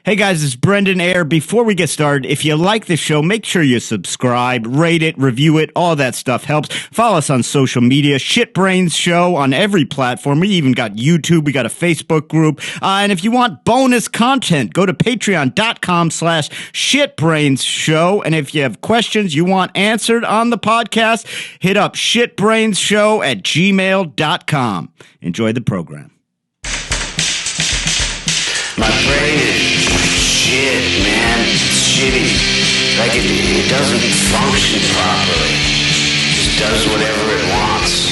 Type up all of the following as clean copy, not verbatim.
Hey guys, it's Brendan Ayer. Before we get started, if you like the show, make sure you subscribe, rate it, review it. All that stuff helps. Follow us on social media, Shitbrains Show on every platform. We even got YouTube. We got a Facebook group. And if you want bonus content, go to patreon.com/shitbrainshow. And if you have questions you want answered on the podcast, hit up shitbrainshow@gmail.com. Enjoy the program. My brain is shit, man. It's shitty. Like it doesn't function properly. It just does whatever it wants.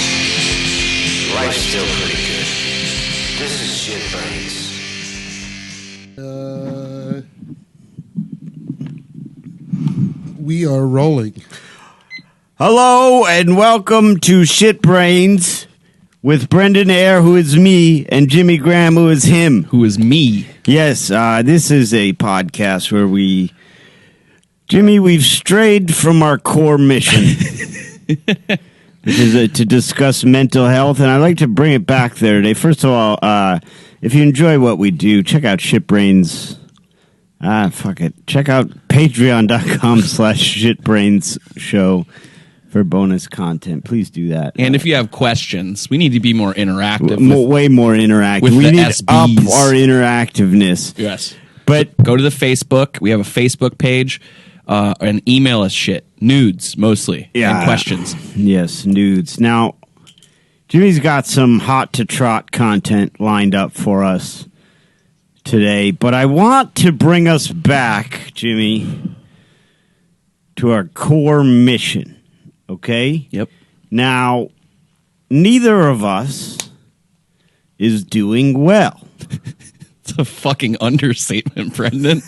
Life's still pretty good. This is Shit Brains. We are rolling. Hello and welcome to Shit Brains with Brendan Ayer, who is me, and Jimmy Graham, who is him. Who is me. Yes, this is a podcast where we've strayed from our core mission, which is to discuss mental health, and I'd like to bring it back there today. First of all, if you enjoy what we do, check out Shitbrains. Check out patreon.com/shitbrainsshow for bonus content. Please do that. And if you have questions, we need to be more interactive. Way more interactive. With we the need SBs. up our interactiveness. Yes. But go to the Facebook. We have a Facebook page. And email us shit. Nudes, mostly. Yeah. And questions. Yes, nudes. Now, Jimmy's got some hot to trot content lined up for us today. But I want to bring us back, Jimmy, to our core mission. Okay? Yep. Now, neither of us is doing well. It's a fucking understatement, Brendan.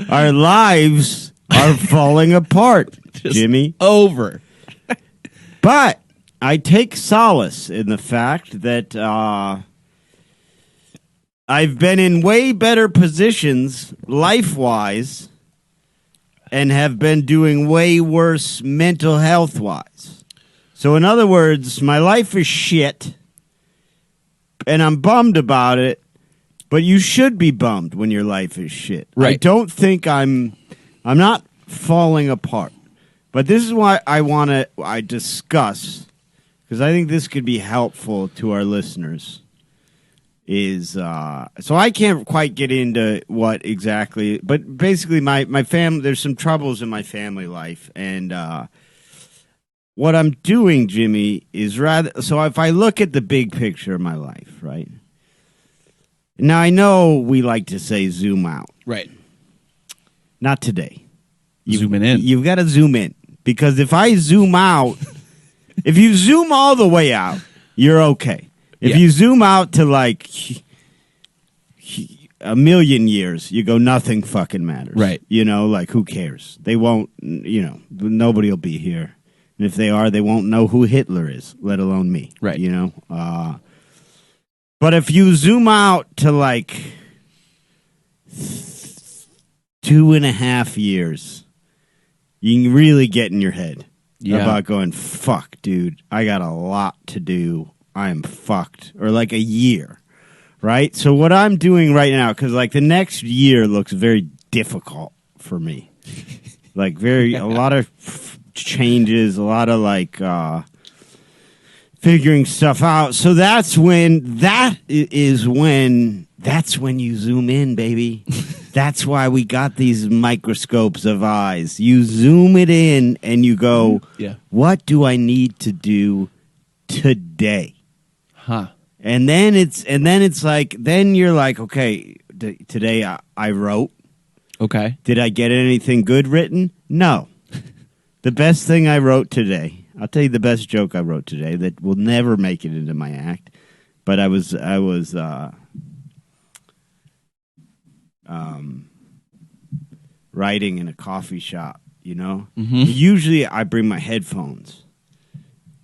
Our lives are falling apart, Jimmy. Over. But I take solace in the fact that I've been in way better positions life-wise and have been doing way worse mental health-wise. So in other words, my life is shit, and I'm bummed about it, but you should be bummed when your life is shit. Right. I don't think I'm not falling apart. But this is why I discuss, because I think this could be helpful to our listeners, is so I can't quite get into what exactly, but basically my family, there's some troubles in my family life, and what I'm doing, Jimmy, is so if I look at the big picture of my life, right? Now I know we like to say zoom out. Right. Not today. Zooming in. You've got to zoom in, because if I zoom out, if you zoom all the way out, you're okay. If you zoom out to like a million years, you go, nothing fucking matters. Right. You know, like, who cares? They won't, nobody will be here. And if they are, they won't know who Hitler is, let alone me. Right. You know? But if you zoom out to like 2.5 years, you can really get in your head about going, fuck, dude, I got a lot to do. I am fucked. Or like a year, right? So what I'm doing right now, because like the next year looks very difficult for me. Like a lot of changes, a lot of like figuring stuff out. So that's when you zoom in, baby. That's why we got these microscopes of eyes. You zoom it in and you go, what do I need to do today? Huh. And then it's like, then you're like, okay, today I wrote. Okay. Did I get anything good written? No. The best thing I wrote today, I'll tell you the best joke I wrote today that will never make it into my act, but I was writing in a coffee shop, you know? Mm-hmm. Usually I bring my headphones.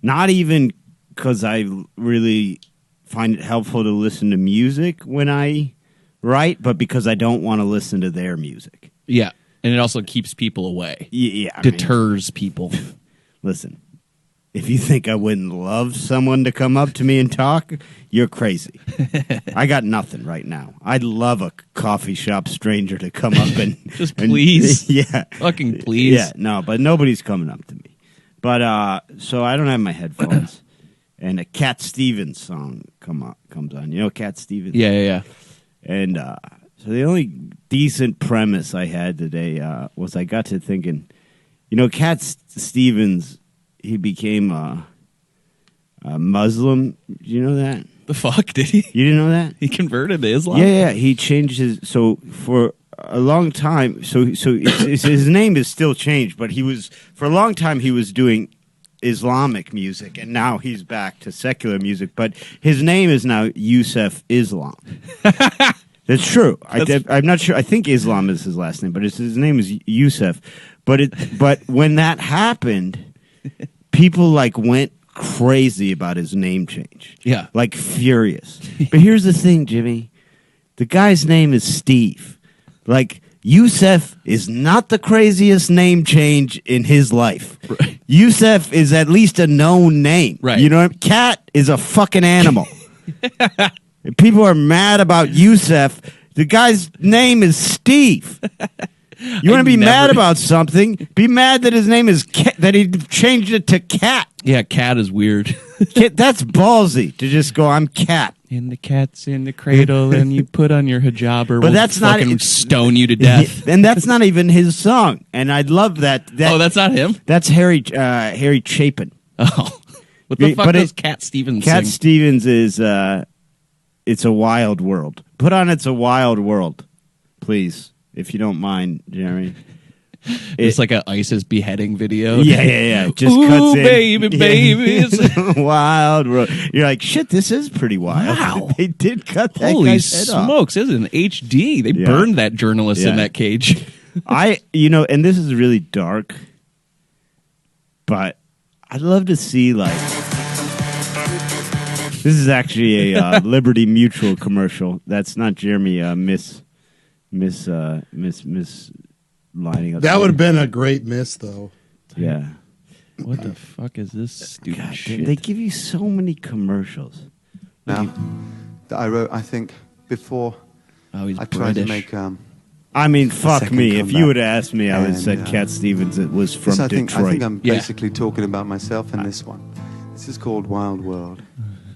Not even because I really find it helpful to listen to music when I write, but because I don't want to listen to their music. Yeah. And it also keeps people away. Yeah. Deters people. Listen, If you think I wouldn't love someone to come up to me and talk, you're crazy. I got nothing right now. I'd love a coffee shop stranger to come up and Just please. Yeah. Fucking please. Yeah, no, but nobody's coming up to me. But so I don't have my headphones. And a Cat Stevens song comes on. You know Cat Stevens? Yeah. And so the only decent premise I had today was I got to thinking, Cat Stevens, he became a Muslim. Do you know that? The fuck, did he? You didn't know that? He converted to Islam? Yeah. He changed his. So for a long time, his name is still changed, but for a long time he was doing Islamic music, and now he's back to secular music. But his name is now Yusuf Islam. That's true. I'm not sure. I think Islam is his last name, but his name is Yusuf. But when that happened, people went crazy about his name change. Yeah. Like furious. But here's the thing, Jimmy. The guy's name is Steve. Yusuf is not the craziest name change in his life. Right. Yusuf is at least a known name. Right. You know what I mean? Cat is a fucking animal. People are mad about Yusuf. The guy's name is Steve. You want to be mad about something? Be mad that his name is that he changed it to Cat. Yeah, Cat is weird. That's ballsy to just go, I'm Cat. And the cat's in the cradle, and you put on your hijab, or But we'll that's not fucking stone you to death. And that's not even his song. And I'd love that. Oh, that's not him? That's Harry Chapin. Oh. What the fuck But does Cat Stevens Cat sing? Stevens is It's a Wild World. Put on It's a Wild World, please, if you don't mind, Jeremy. It's like an ISIS beheading video. Yeah. Just Ooh, cuts in. baby. It's a wild world. You're like, shit, this is pretty wild. Wow. They did cut that Holy guy's head off. smokes, this is an HD. They burned that journalist in that cage. And this is really dark, but I'd love to see, this is actually a Liberty Mutual commercial. That's not Jeremy lining up. That would have been a great miss, though. Yeah. What the fuck is this stupid God, shit? they give you so many commercials. Now, that I wrote, I think, before Oh, he's I tried to British. make... I mean, fuck second me. If comeback. you would have asked me, I would have And, said Cat Stevens. It was from this, I think Detroit. I'm Yeah. basically talking about myself in this one. This is called Wild World.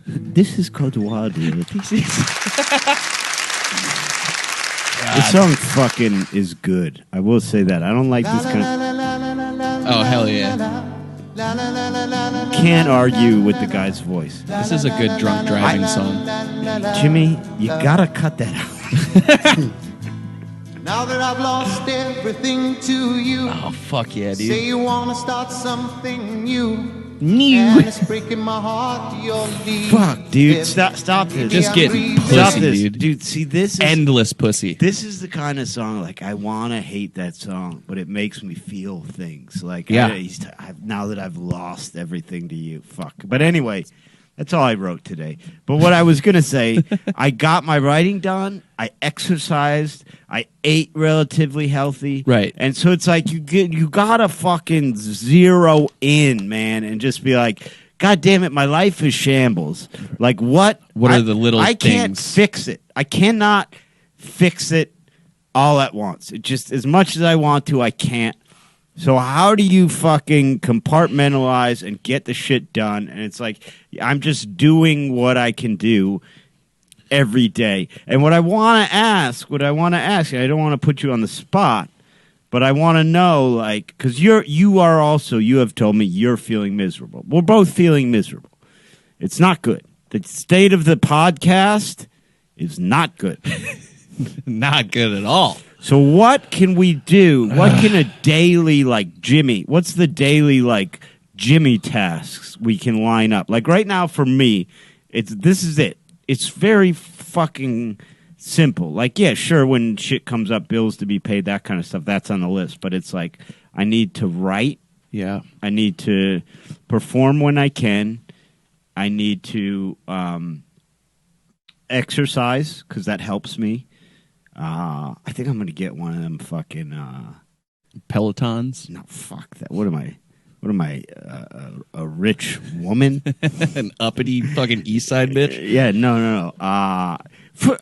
This is called Wild World. The song fucking is good. I will say that. I don't like this kind of... Oh, hell yeah. Can't argue with the guy's voice. This is a good drunk driving song. Jimmy, you gotta cut that out. Now that I've lost everything to you, Oh, fuck yeah, say dude. you wanna start something new. And it's breaking my heart you're leaving. Fuck, dude. Stop this. Just getting Stop pussy, this. dude. Dude, see, this is... Endless pussy. This is the kind of song, I want to hate that song, but it makes me feel things. Yeah. Now that I've lost everything to you. Fuck. But anyway, that's all I wrote today. But what I was going to say, I got my writing done. I exercised. I ate relatively healthy. Right. And so it's you got to fucking zero in, man, and just be like, God damn it, my life is shambles. What? What are the little I can't things? fix it. I cannot fix it all at once. It just, as much as I want to, I can't. So how do you fucking compartmentalize and get the shit done? And it's I'm just doing what I can do every day. And what I want to ask, and I don't want to put you on the spot, but I want to know, because you have told me you're feeling miserable. We're both feeling miserable. It's not good. The state of the podcast is not good. Not good at all. So what can we do? What can a daily, Jimmy, what's the daily, Jimmy tasks we can line up? Right now for me, this is it. It's very fucking simple. Yeah, sure, when shit comes up, bills to be paid, that kind of stuff, that's on the list. But it's I need to write. Yeah. I need to perform when I can. I need to exercise, because that helps me. I think I'm going to get one of them fucking... Pelotons. No, fuck that. What am what am I, a rich woman? An uppity fucking East Side bitch. Yeah, no.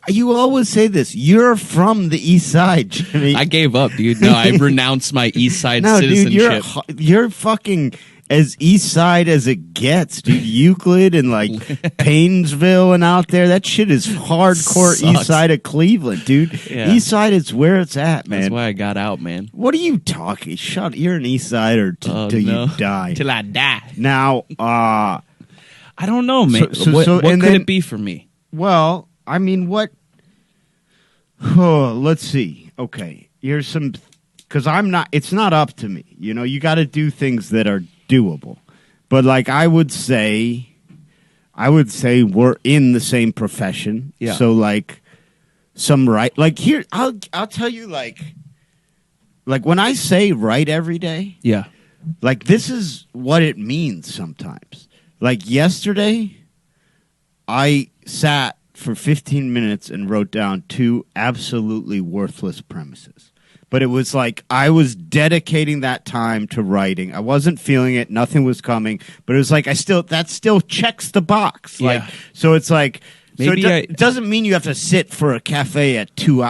You always say this. You're from the East Side, Jimmy. I gave up, dude. No, I renounced my East Side No, dude, citizenship. you're fucking as East Side as it gets, dude. Euclid and like Paynesville and out there. That shit is hardcore Sucks. East Side of Cleveland, dude. Yeah. East Side is where it's at, man. That's why I got out, man. What are you talking? Shut. You're an East Sider till No. you die. Till I die. Now, I don't know, man. So- what so- what and could then- it be for me? well, I mean, what? Oh, let's see. Okay, here's some. Because I'm not. It's not up to me. You know, you got to do things that are doable. But like, I would say we're in the same profession. Yeah. So like, like here, I'll tell you like when I say write every day. Yeah. Like, this is what it means sometimes. Like, yesterday, I sat for 15 minutes and wrote down 2 absolutely worthless premises. But it was like I was dedicating that time to writing. I wasn't feeling it. Nothing was coming. But it was like that still checks the box. Like, Yeah. so it's like... Maybe so it doesn't mean you have to sit for a cafe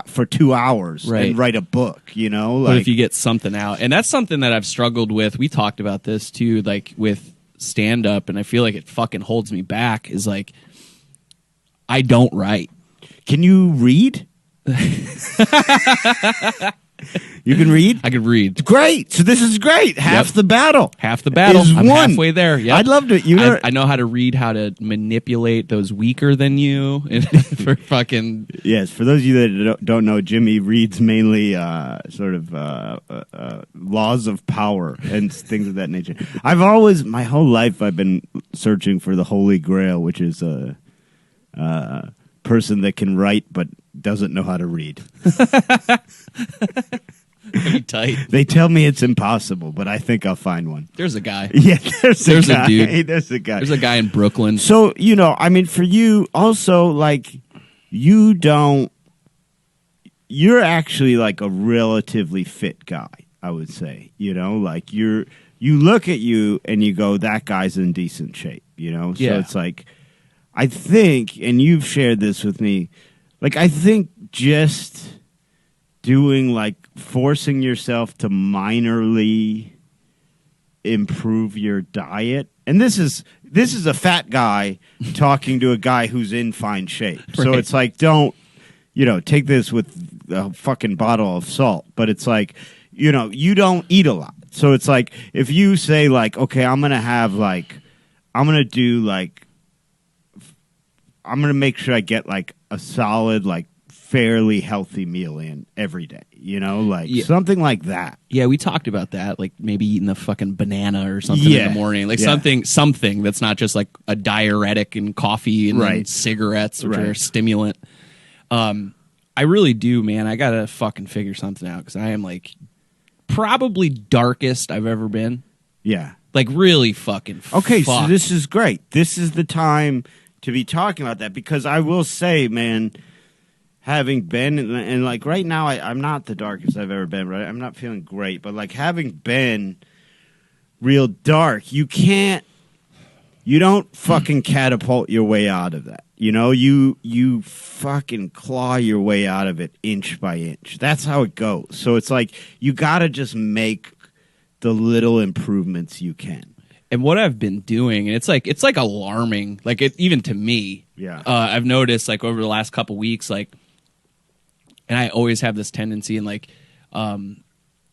for 2 hours Right. and write a book, you know? But Like, if you get something out, and that's something that I've struggled with. We talked about this too, like with stand up, and I feel like it fucking holds me back. Is like I don't write. can you read? You can read? I could read Great. So this is great. Half Yep. the battle. half the battle. Is I'm won. halfway there. Yep. I'd love to. You know, I know how to read, how to manipulate those weaker than you for fucking. yes. For those of you that don't know, Jimmy reads mainly sort of laws of power and things of that nature. My whole life, I've been searching for the Holy Grail, which is a person that can write but doesn't know how to read. Pretty tight. They tell me it's impossible, but I think I'll find one. The's a guy. Yeah, there's a guy. dude. There's a guy. There's a guy in Brooklyn. So, you know, I mean, for you also, like, you're actually like a relatively fit guy, I would say. You know, like you look at you and you go, that guy's in decent shape, you know? So Yeah. it's like, I think, and you've shared this with me, like, I think just doing, like, forcing yourself to minorly improve your diet. And this is a fat guy talking to a guy who's in fine shape. So Right. it's like, don't, take this with a fucking bottle of salt. But it's like, you don't eat a lot. So it's like, if you say like, okay, I'm going to make sure I get like a solid, like fairly healthy meal in every day, Yeah. something like that. Yeah, we talked about that, like maybe eating a fucking banana or something in Yeah. the morning, like Yeah. something that's not just like a diuretic and coffee and then Right. cigarettes, which Right. are a stimulant. I really do, man. I gotta fucking figure something out because I am like probably darkest I've ever been. Yeah. Like really fucking. Okay, so fucked. this is great. This is the time to be talking about that because I will say, man, having been and like right now, I'm not the darkest I've ever been. Right, I'm not feeling great, but like having been real dark, you don't fucking catapult your way out of that. You fucking claw your way out of it inch by inch. That's how it goes. So it's like you gotta just make the little improvements you can. And what I've been doing, and it's like alarming, like even to me. Yeah. I've noticed like over the last couple weeks, like, and I always have this tendency, and like,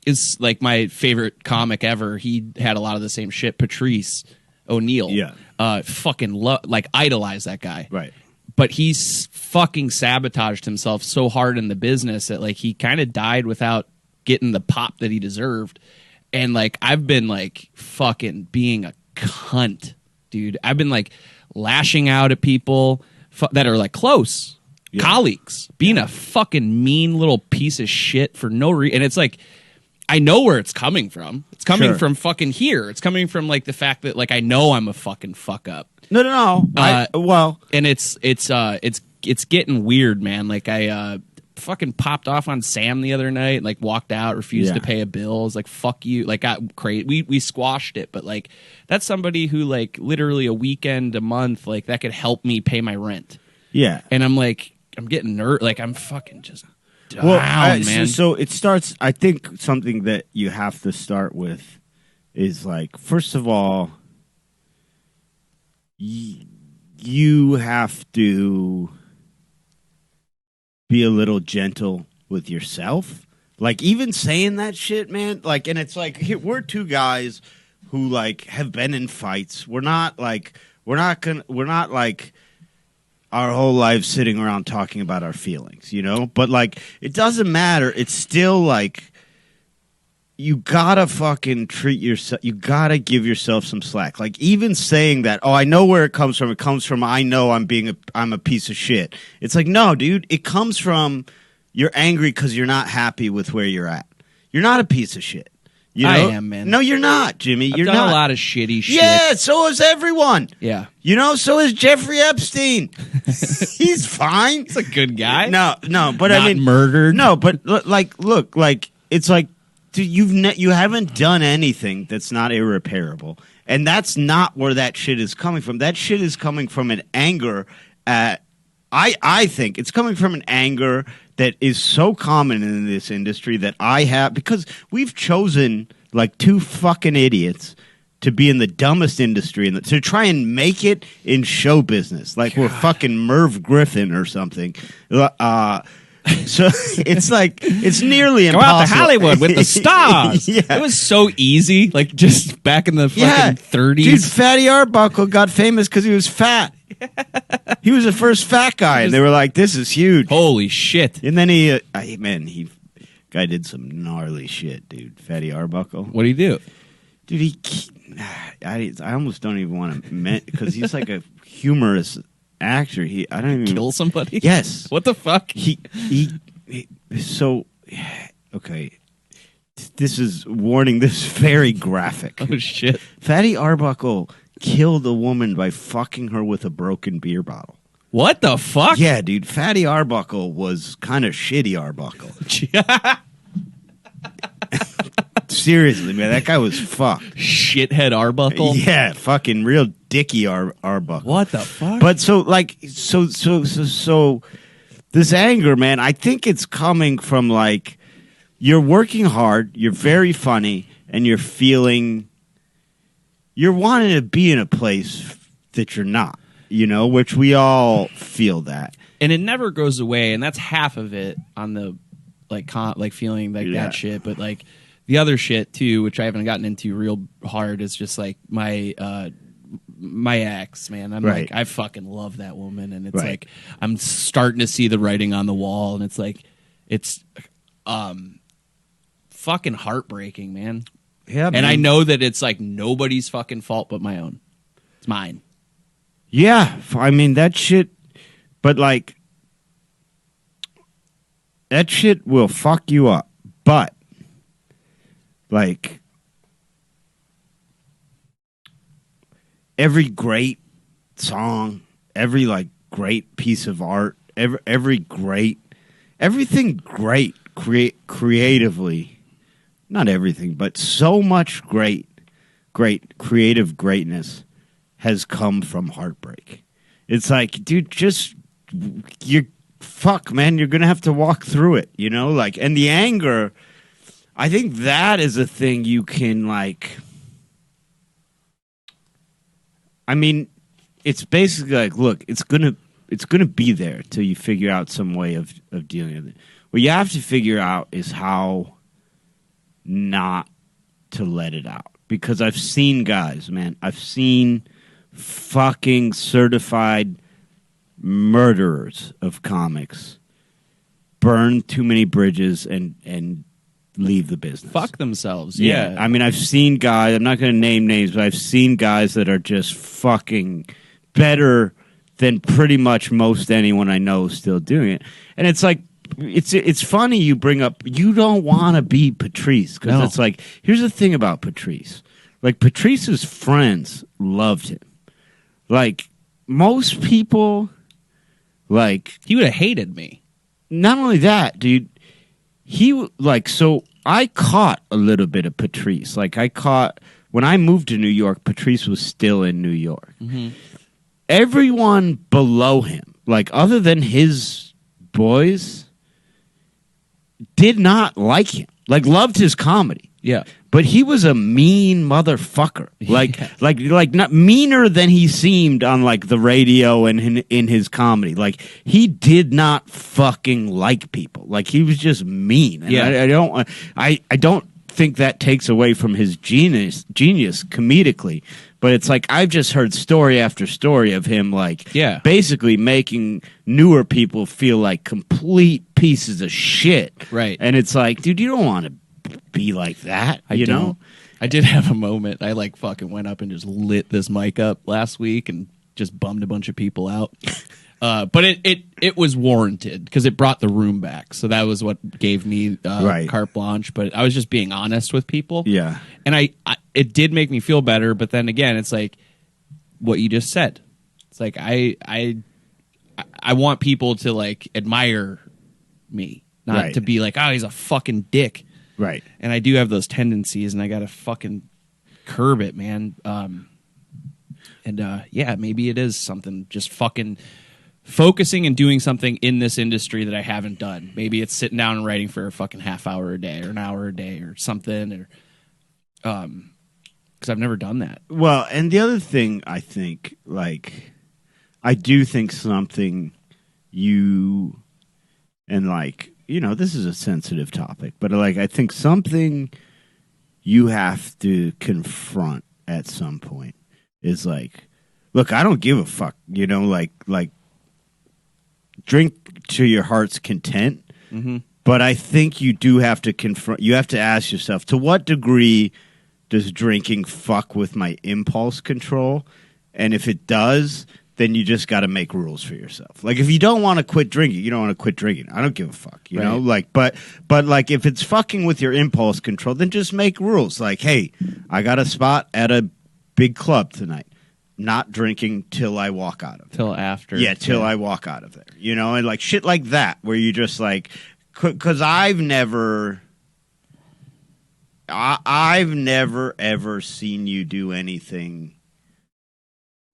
is like my favorite comic ever. He had a lot of the same shit. Patrice O'Neill. Yeah. Fucking like idolize that guy. Right. But he's fucking sabotaged himself so hard in the business that like he kind of died without getting the pop that he deserved. And like I've been like fucking being a cunt, dude. I've been like lashing out at people that are like close colleagues, being a fucking mean little piece of shit for no reason. And it's like I know where it's coming from. It's coming Sure. from fucking here. It's coming from like the fact that like I know I'm a fucking fuck up. No. And it's getting weird, man. Like I fucking popped off on Sam the other night, like walked out, refused to pay a bill. I was like, fuck you. Like, got crazy. We squashed it, but like, that's somebody who like literally a weekend, a month, like that could help me pay my rent. Yeah. And I'm like, I'm getting like I'm fucking just down, man. So it starts, I think something that you have to start with is like, first of all, you have to be a little gentle with yourself. Like, even saying that shit, man, like, and it's like, we're two guys who like have been in fights. We're not like our whole lives sitting around talking about our feelings, you know? But like, it doesn't matter. It's still like, you gotta fucking treat yourself. You gotta give yourself some slack. Like, even saying that, oh, I know where it comes from. It comes from, I know I'm a piece of shit. It's like, no, dude, it comes from, you're angry because you're not happy with where you're at. You're not a piece of shit. You know? I am, man. No, you're not, Jimmy. I've You're done not. a lot of shitty shit. Yeah, so is everyone. Yeah. You know, so is Jeffrey Epstein. He's fine. He's a good guy. No, but Not I mean, murdered. No, but like, look, like, it's like, dude, you haven't done anything that's not irreparable, and that's not where that shit is coming from. That shit is coming from an anger at. I think it's coming from an anger that is so common in this industry that I have, because we've chosen like two fucking idiots to be in the dumbest industry and to try and make it in show business, like we're fucking Merv Griffin or something. So it's like, it's nearly Go impossible. out to Hollywood with the stars. Yeah. It was so easy. Like, just back in the fucking 30s. Dude, Fatty Arbuckle got famous because he was fat. He was the first fat guy, and they were like, this is huge. Holy shit. And then guy did some gnarly shit, dude. Fatty Arbuckle. What do you do? Dude, I almost don't even want to, because he's like a humorous actor. I don't even Kill somebody? Yes. What the fuck? So, okay. This is warning. This is very graphic. Oh shit. Fatty Arbuckle killed a woman by fucking her with a broken beer bottle. What the fuck? Yeah, dude. Fatty Arbuckle was kind of shitty Arbuckle. Seriously, man. That guy was fucked. Shithead Arbuckle? Yeah, fucking real dicky Arbuckle. What the fuck? But so this anger, man, I think it's coming from like, you're working hard, you're very funny, and you're wanting to be in a place that you're not, you know, which we all feel that. And it never goes away, and that's half of it on the like feeling like that shit, but like the other shit too, which I haven't gotten into real hard, is just like my ex, man. I'm like, I fucking love that woman, and it's like I'm starting to see the writing on the wall, and it's like it's fucking heartbreaking, man. Yeah, and I know that it's like nobody's fucking fault but my own. It's mine. Yeah, I mean that shit, but like that shit will fuck you up. But like every great song, every like great piece of art, everything great creatively, not everything, but so much great creative greatness has come from heartbreak. It's like, dude, you're man, you're gonna have to walk through it, you know, like, and the anger, I think that is a thing you can like, I mean, it's basically like, look, it's gonna be there till you figure out some way of dealing with it. What you have to figure out is how not to let it out. Because I've seen guys, man, I've seen fucking certified murderers of comics burn too many bridges and leave the business. Fuck themselves. Yeah. I mean, I've seen guys, I'm not going to name names, but I've seen guys that are just fucking better than pretty much most anyone I know still doing it. And it's like, it's funny you bring up, you don't want to be Patrice, because it's like, here's the thing about Patrice. Like, Patrice's friends loved him. Like, most people, like... He would have hated me. not only that, dude, so I caught a little bit of Patrice. Like, when I moved to New York, Patrice was still in New York. Mm-hmm. Everyone below him, like, other than his boys, did not like him. Like, loved his comedy. Yeah. But he was a mean motherfucker. Like, Yeah. like not meaner than he seemed on like the radio and in his comedy. Like, he did not fucking like people. Like, he was just mean. And Yeah. I don't think that takes away from his genius comedically. But it's like, I've just heard story after story of him, like, basically making newer people feel like complete pieces of shit. Right. And it's like, dude, you don't want to be like that, you know? I did have a moment. I like fucking went up and just lit this mic up last week and just bummed a bunch of people out. But it was warranted because it brought the room back. So that was what gave me carte blanche. But I was just being honest with people. Yeah. And I it did make me feel better. But then again, it's like what you just said. It's like I want people to like admire me, not to be like, oh, he's a fucking dick. Right. And I do have those tendencies, and I got to fucking curb it, man. Maybe it is something just fucking focusing and doing something in this industry that I haven't done. Maybe it's sitting down and writing for a fucking half hour a day or an hour a day or something, or because I've never done that. Well, and the other thing I think, like, I do think something you and like, you know, this is a sensitive topic, but like, I think something you have to confront at some point is like, look, I don't give a fuck, you know, like drink to your heart's content. Mm-hmm. But I think you do have to confront, you have to ask yourself, to what degree does drinking fuck with my impulse control? And if it does, then you just got to make rules for yourself. Like, if you don't want to quit drinking, you don't want to quit drinking. I don't give a fuck, you know? Like, but like, if it's fucking with your impulse control, then just make rules. Like, hey, I got a spot at a big club tonight. Not drinking till I walk out of there. Till after. Yeah, till I walk out of there. You know, and like shit like that, where you just like, because I've never ever seen you do anything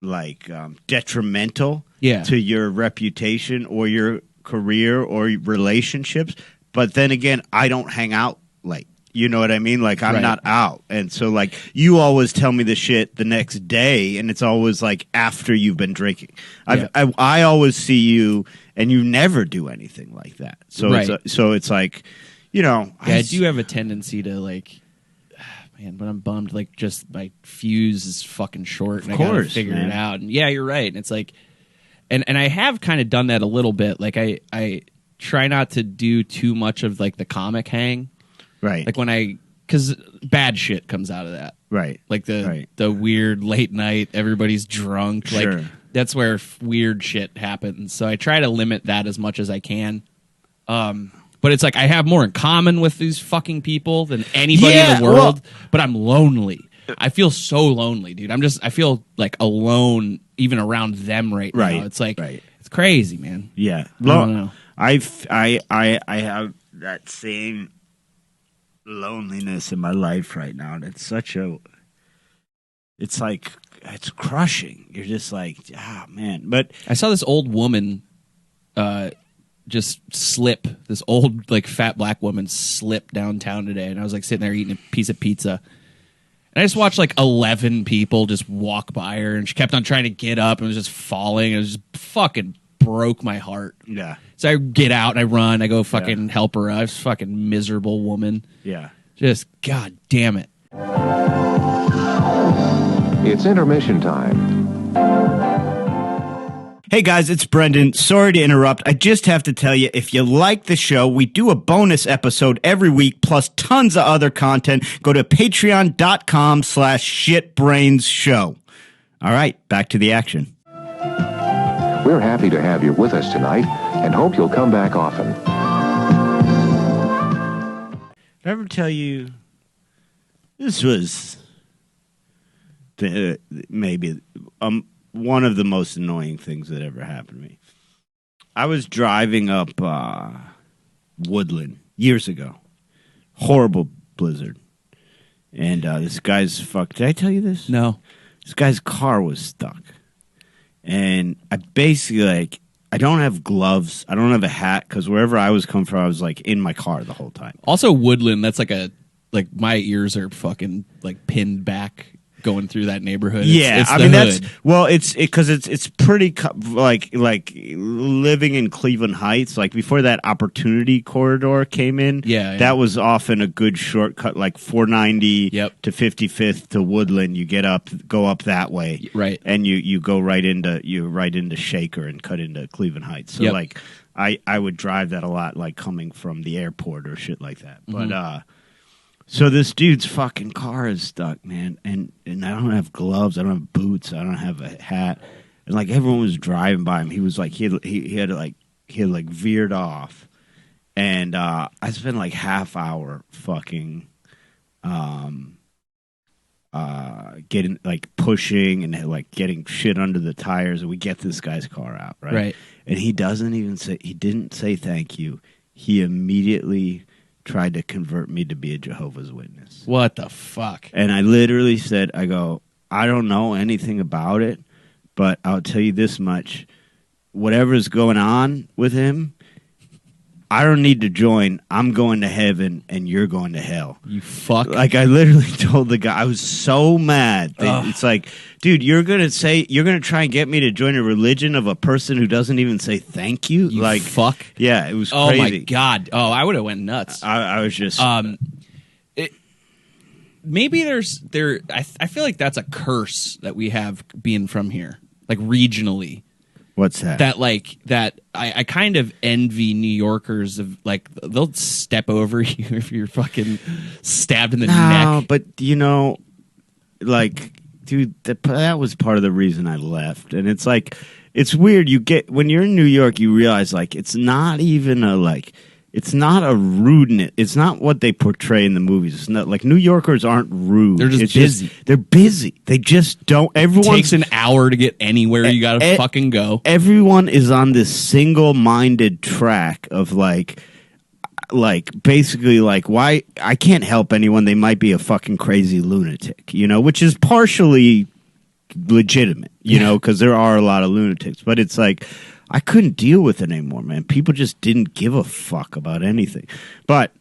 like detrimental to your reputation or your career or relationships. But then again, I don't hang out late. You know what I mean? Like, I'm not out. And so, like, you always tell me the shit the next day, and it's always, like, after you've been drinking. I always see you, and you never do anything like that. So, it's like, you know. Yeah, I do have a tendency to, like, man, when I'm bummed, like, just my fuse is fucking short, and I gotta figure it out. And yeah, you're right. And it's like, and I have kind of done that a little bit. Like, I try not to do too much of, like, the comic hang. Right. Like because bad shit comes out of that. Right. Like the weird late night, everybody's drunk. Sure. Like, that's where weird shit happens. So I try to limit that as much as I can. But it's like I have more in common with these fucking people than anybody in the world. But I'm lonely. I feel so lonely, dude. I feel like alone even around them right now. It's like it's crazy, man. Yeah. I don't know. I have that same loneliness in my life right now, and it's like it's crushing. You're just like, man. But I saw this old woman just slip, this old like fat black woman slip downtown today, and I was like sitting there eating a piece of pizza, and I just watched like 11 people just walk by her, and she kept on trying to get up and was just falling, and it was just fucking broke my heart. Yeah. So I get out and I run. I go fucking help her. I was a fucking miserable woman. Yeah. Just, God damn it. It's intermission time. Hey guys, it's Brendan. Sorry to interrupt. I just have to tell you, if you like the show, we do a bonus episode every week, plus tons of other content. Go to patreon.com/shitbrainshow. All right, back to the action. We're happy to have you with us tonight and hope you'll come back often. Did I ever tell you this was maybe one of the most annoying things that ever happened to me? I was driving up Woodland years ago. Horrible blizzard. And this guy's did I tell you this? No. This guy's car was stuck. And I basically, I don't have gloves. I don't have a hat because wherever I was coming from, I was like in my car the whole time. Also, Woodland, that's like my ears are fucking like pinned back going through that neighborhood. It's I the mean hood. it's pretty like living in Cleveland Heights. Like before that Opportunity Corridor came in, that was often a good shortcut. Like 490 to 55th to Woodland, you go up that way, right? And you go right into Shaker and cut into Cleveland Heights. So like I would drive that a lot, like coming from the airport or shit like that. But so this dude's fucking car is stuck, man, and I don't have gloves, I don't have boots, I don't have a hat, and like everyone was driving by him. He was like he had veered off, and I spent like half hour fucking getting like pushing and like getting shit under the tires, and we get this guy's car out, right? And he didn't say thank you. He immediately tried to convert me to be a Jehovah's Witness. What the fuck? And I literally said, I don't know anything about it, but I'll tell you this much. Whatever's going on with him, I don't need to join. I'm going to heaven and you're going to hell. You fuck. Like I literally told the guy, I was so mad. It's like, dude, you're going to try and get me to join a religion of a person who doesn't even say thank you? You like fuck. Yeah, it was crazy. Oh my God. Oh, I would have went nuts. I was just maybe I feel like that's a curse that we have being from here. Like regionally. What's that? That I kind of envy New Yorkers of like they'll step over you if you're fucking stabbed in the neck. But like, dude, that was part of the reason I left. And it's like, it's weird. When you're in New York, you realize like it's not even it's not a rudeness. It's not what they portray in the movies. It's not like New Yorkers aren't rude. They're just busy. They're busy. They just don't. Everyone takes an hour to get anywhere. You got to fucking go. Everyone is on this single-minded track of like basically like why I can't help anyone. They might be a fucking crazy lunatic, which is partially legitimate, because there are a lot of lunatics. But it's like, I couldn't deal with it anymore, man. People just didn't give a fuck about anything. But,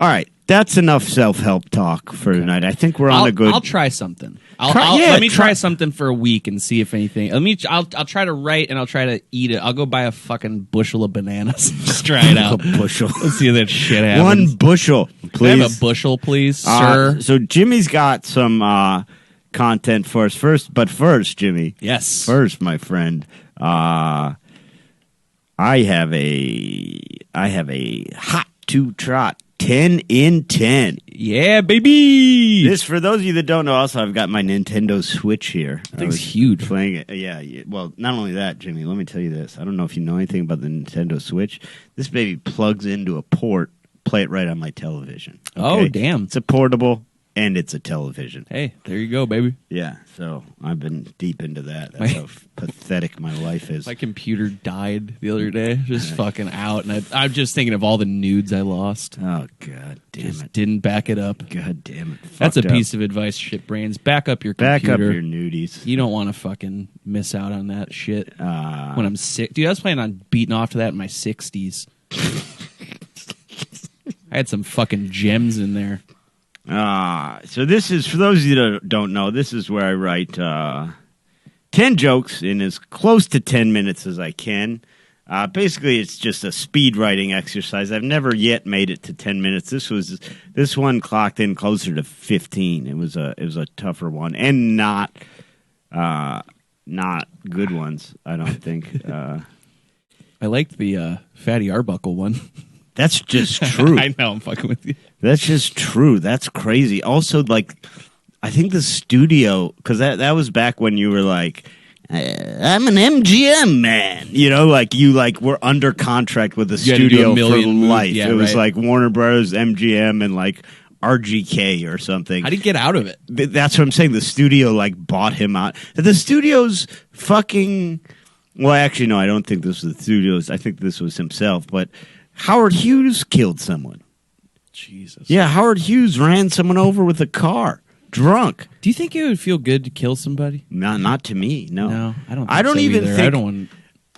all right, that's enough self-help talk for tonight. I think we're on a good... I'll try something. Let me try something for a week and see if anything... I'll try to write and I'll try to eat it. I'll go buy a fucking bushel of bananas and just try it out. A bushel. Let's see if that shit happens. One bushel, please. Can I have a bushel, please, sir? So Jimmy's got some content for us. First, Jimmy. Yes. First, my friend... I have a hot to trot 10 in 10. Yeah, baby. This, for those of you that don't know, also I've got my Nintendo Switch here. That thing's huge. Playing it. Yeah. Well, not only that, Jimmy, let me tell you this. I don't know if you know anything about the Nintendo Switch. This baby plugs into a port, play it right on my television. Okay? Oh, damn. It's a portable. And it's a television. Hey, there you go, baby. Yeah, so I've been deep into that. That's how pathetic my life is. My computer died the other day, just fucking out. And I'm just thinking of all the nudes I lost. Oh, God damn just it. Didn't back it up. God damn it. That's a piece of advice, shit brains. Back up your computer. Back up your nudies. You don't want to fucking miss out on that shit when I'm sick. Dude, I was planning on beating off to that in my 60s. I had some fucking gems in there. So this is, for those of you that don't know, this is where I write 10 jokes in as close to 10 minutes as I can. Basically, it's just a speed writing exercise. I've never yet made it to 10 minutes. This one clocked in closer to 15. It was a tougher one, and not good ones, I don't think. I liked the Fatty Arbuckle one. That's just true. I know, I'm fucking with you. That's just true. That's crazy. Also, like, I think the studio, because that was back when you were like, I'm an MGM man. Like you were under contract with the studio for life. Yeah, it was right. like Warner Brothers, MGM, and like RGK or something. How did he get out of it? That's what I'm saying. The studio bought him out. The studio's fucking Well, actually, no, I don't think this was the studios. I think this was himself. But Howard Hughes killed someone. Jesus. Yeah, Howard Hughes ran someone over with a car, drunk. Do you think it would feel good to kill somebody? Not to me. No, No, I don't. Think I don't so even either. think. I don't.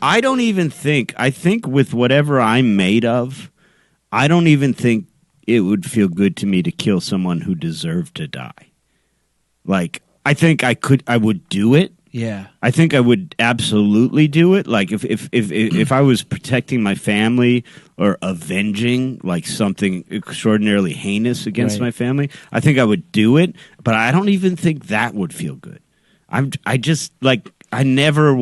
I don't even think. I think with whatever I'm made of, I don't even think it would feel good to me to kill someone who deserved to die. Like, I think I would do it. Yeah. I think I would absolutely do it. Like if I was protecting my family or avenging like something extraordinarily heinous against Right. my family, I think I would do it. But I don't even think that would feel good. I just like I never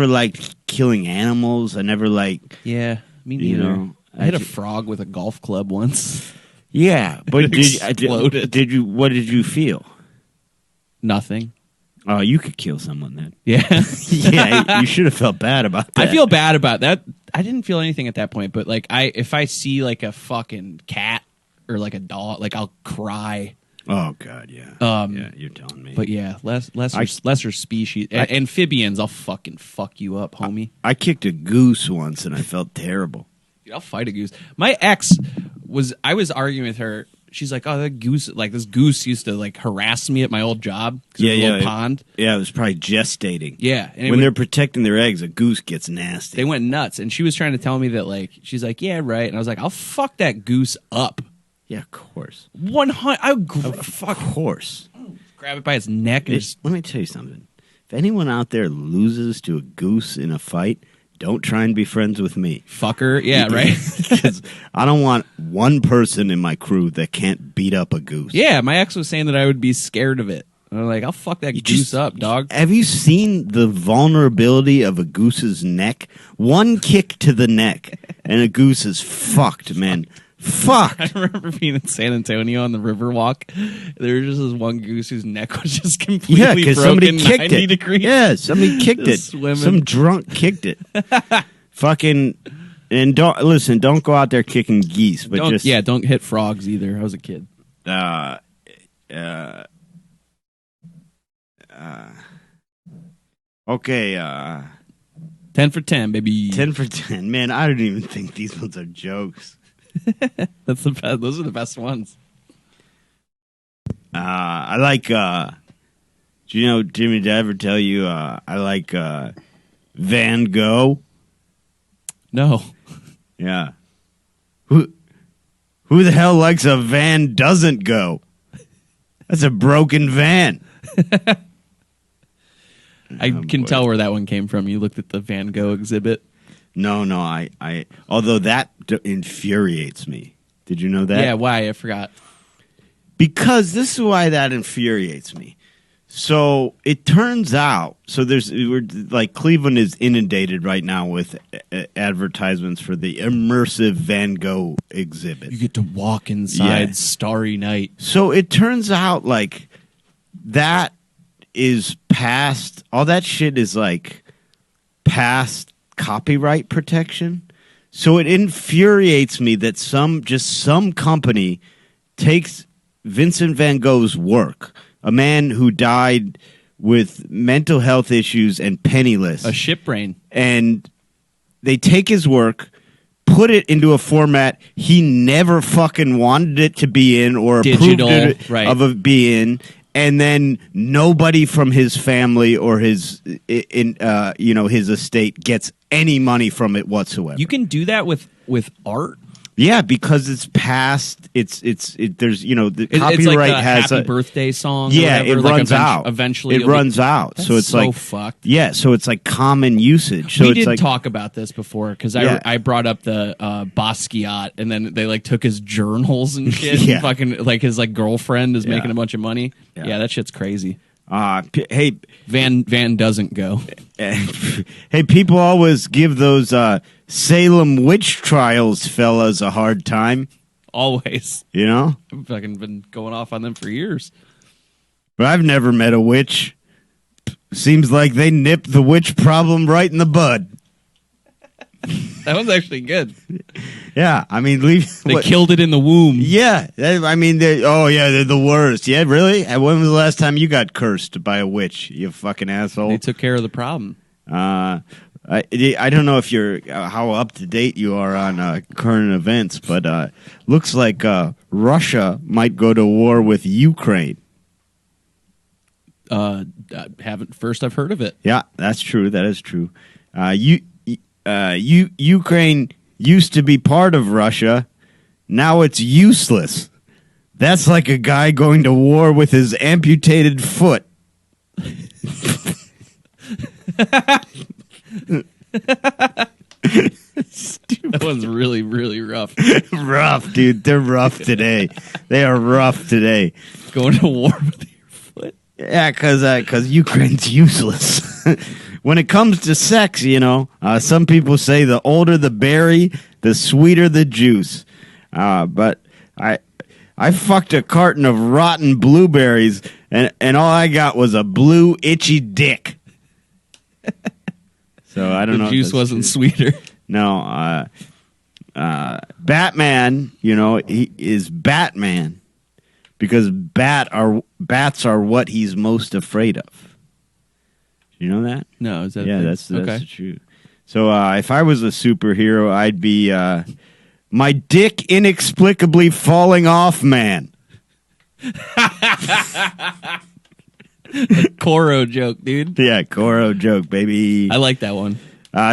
liked killing animals. I never like Yeah. Me You neither. know, I hit I a ju- frog with a golf club once. yeah. But It exploded. did you? What did you feel? Nothing. Oh, you could kill someone then. Yeah. Yeah, you should have felt bad about that. I feel bad about that. I didn't feel anything at that point, but like if I see like a fucking cat or like a dog, like I'll cry. Oh God, yeah. Yeah, you're telling me. But yeah, lesser species. Amphibians, I'll fucking fuck you up, homie. I kicked a goose once and I felt terrible. Dude, I'll fight a goose. My ex I was arguing with her. She's like, oh, that goose, like this goose used to like harass me at my old job. 'Cause it was a little pond. Yeah, it was probably gestating. Yeah. And When they're protecting their eggs, a goose gets nasty. they went nuts. And she was trying to tell me that like, she's like, yeah, right. And I was like, I'll fuck that goose up. Yeah, of course. 100. I would Of course. grab it by its neck and just. Let me tell you something. If anyone out there loses to a goose in a fight, don't try and be friends with me. Fuck her. Yeah, right? 'Cause I don't want one person in my crew that can't beat up a goose. Yeah, my ex was saying that I would be scared of it. And I'm like, I'll fuck that goose up, dog. Have you seen the vulnerability of a goose's neck? One kick to the neck, and a goose is fucked, man. Fucked. I remember being in San Antonio on the Riverwalk. There was just this one goose whose neck was just completely Yeah, because broken somebody kicked 90 it. degrees. Yeah, somebody kicked it. Just swimming. Some drunk kicked it. Fucking. And don't go out there kicking geese, but Don't hit frogs either. I was a kid. Okay, 10 for 10, baby. 10 for 10. Man, I don't even think these ones are jokes. That's the best. Those are the best ones. I like, do you know, Jimmy, did I ever tell you, I like Van Gogh? No. Yeah. Who the hell likes a van doesn't go? That's a broken van. I can tell where that one came from. You looked at the Van Gogh exhibit. No, I although that infuriates me. Did you know that? Yeah, why? I forgot. Because this is why that infuriates me. So it turns out, we're like Cleveland is inundated right now with advertisements for the immersive Van Gogh exhibit. You get to walk inside Yeah. Starry Night. So it turns out like that is past, all that shit is like past copyright protection. So it infuriates me that some company takes Vincent van Gogh's work, a man who died with mental health issues and penniless, A ship brain. and they take his work, put it into a format he never fucking wanted it to be in or Digital, approved it right. of a be in, and then nobody from his family or his his estate gets any money from it whatsoever. You can do that with art. Yeah, because it's past. There's the It's copyright like the has Happy a Birthday song. yeah, or whatever. it Like runs out. Eventually, it you'll runs out. That's So it's like fucked. yeah, so it's like common usage. So We it's did like talk about this before because Yeah. I brought up the Basquiat, and then they like took his journals and shit. Yeah. And fucking like his like girlfriend is Yeah. making a bunch of money. Yeah. Yeah, that shit's crazy. hey, Van doesn't go. hey, people always give those Salem witch trials fellas a hard time. Always. You know, I've fucking been going off on them for years. but I've never met a witch. Seems like they nipped the witch problem right in the bud. That one's actually good. Yeah, I mean, They killed it in the womb. Yeah, I mean, they're the worst. Yeah, really? And when was the last time you got cursed by a witch? You fucking asshole. They took care of the problem. I don't know if you're how up to date you are on current events, but looks like Russia might go to war with Ukraine. I've heard of it. Yeah, that's true. That is true. Ukraine used to be part of Russia. Now it's useless. That's like a guy going to war with his amputated foot. That one's really, really rough. Rough, dude. They're rough today. They are rough today. Going to war with your foot. Yeah, because Ukraine's useless. When it comes to sex, some people say the older the berry, the sweeter the juice. But I fucked a carton of rotten blueberries, and all I got was a blue, itchy dick. So I don't know. The juice wasn't sweeter. No. Batman, he is Batman because bats are what he's most afraid of. You know that? No, is that? Yeah, that's okay. true. So if I was a superhero, I'd be my dick inexplicably falling off man. Koro joke, dude. Yeah, Koro joke, baby. I like that one.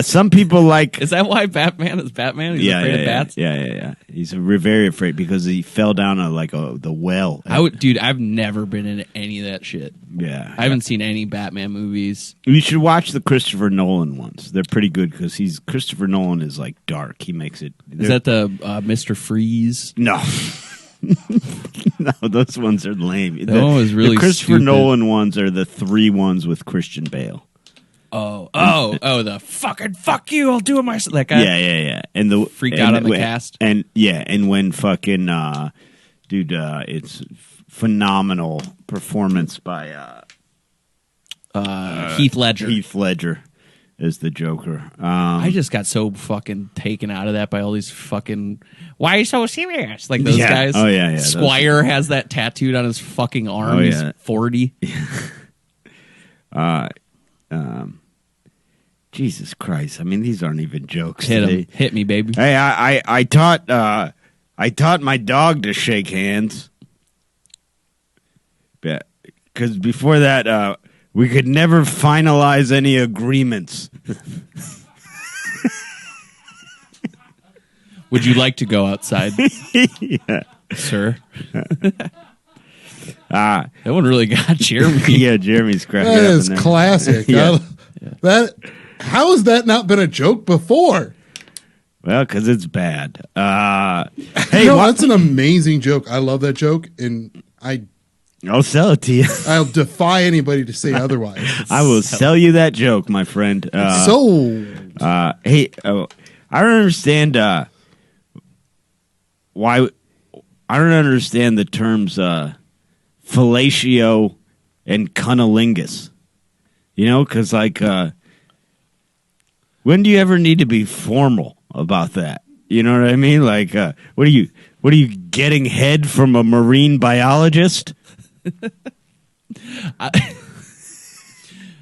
Some people like. Is that why Batman is Batman? He's afraid of bats. Yeah. He's very afraid because he fell down the well. I've never been into any of that shit. Yeah, I haven't seen any Batman movies. You should watch the Christopher Nolan ones. They're pretty good because Christopher Nolan is like dark. He makes it. Is that the Mr. Freeze? No. No, those ones are lame. That one was really the Christopher stupid. Nolan ones are the 3 ones with Christian Bale. Oh, the fucking fuck you! I'll do it myself. That guy. Yeah. And the freaked out on the cast. And when fucking it's phenomenal performance by Heath Ledger. Heath Ledger is the Joker. I just got so fucking taken out of that by all these fucking. Why are you so serious? Like those guys. Oh yeah. Squire has that tattooed on his fucking arm. Oh, He's yeah. 40. Jesus Christ! I mean, these aren't even jokes. Hit me, baby. Hey, I taught my dog to shake hands. Because before that, we could never finalize any agreements. Would you like to go outside, Yeah. sir? That one really got Jeremy. Yeah, Jeremy's cracking That up is in there. classic. Yeah. How has that not been a joke before? Well, because it's bad. Hey, that's an amazing joke. I love that joke, and I'll sell it to you. I'll defy anybody to say otherwise. I will sell you that joke, my friend. Sold. Hey, I don't understand why. I don't understand the terms fellatio and cunnilingus. Because when do you ever need to be formal about that? You know what I mean? Like, what are you getting head from a marine biologist?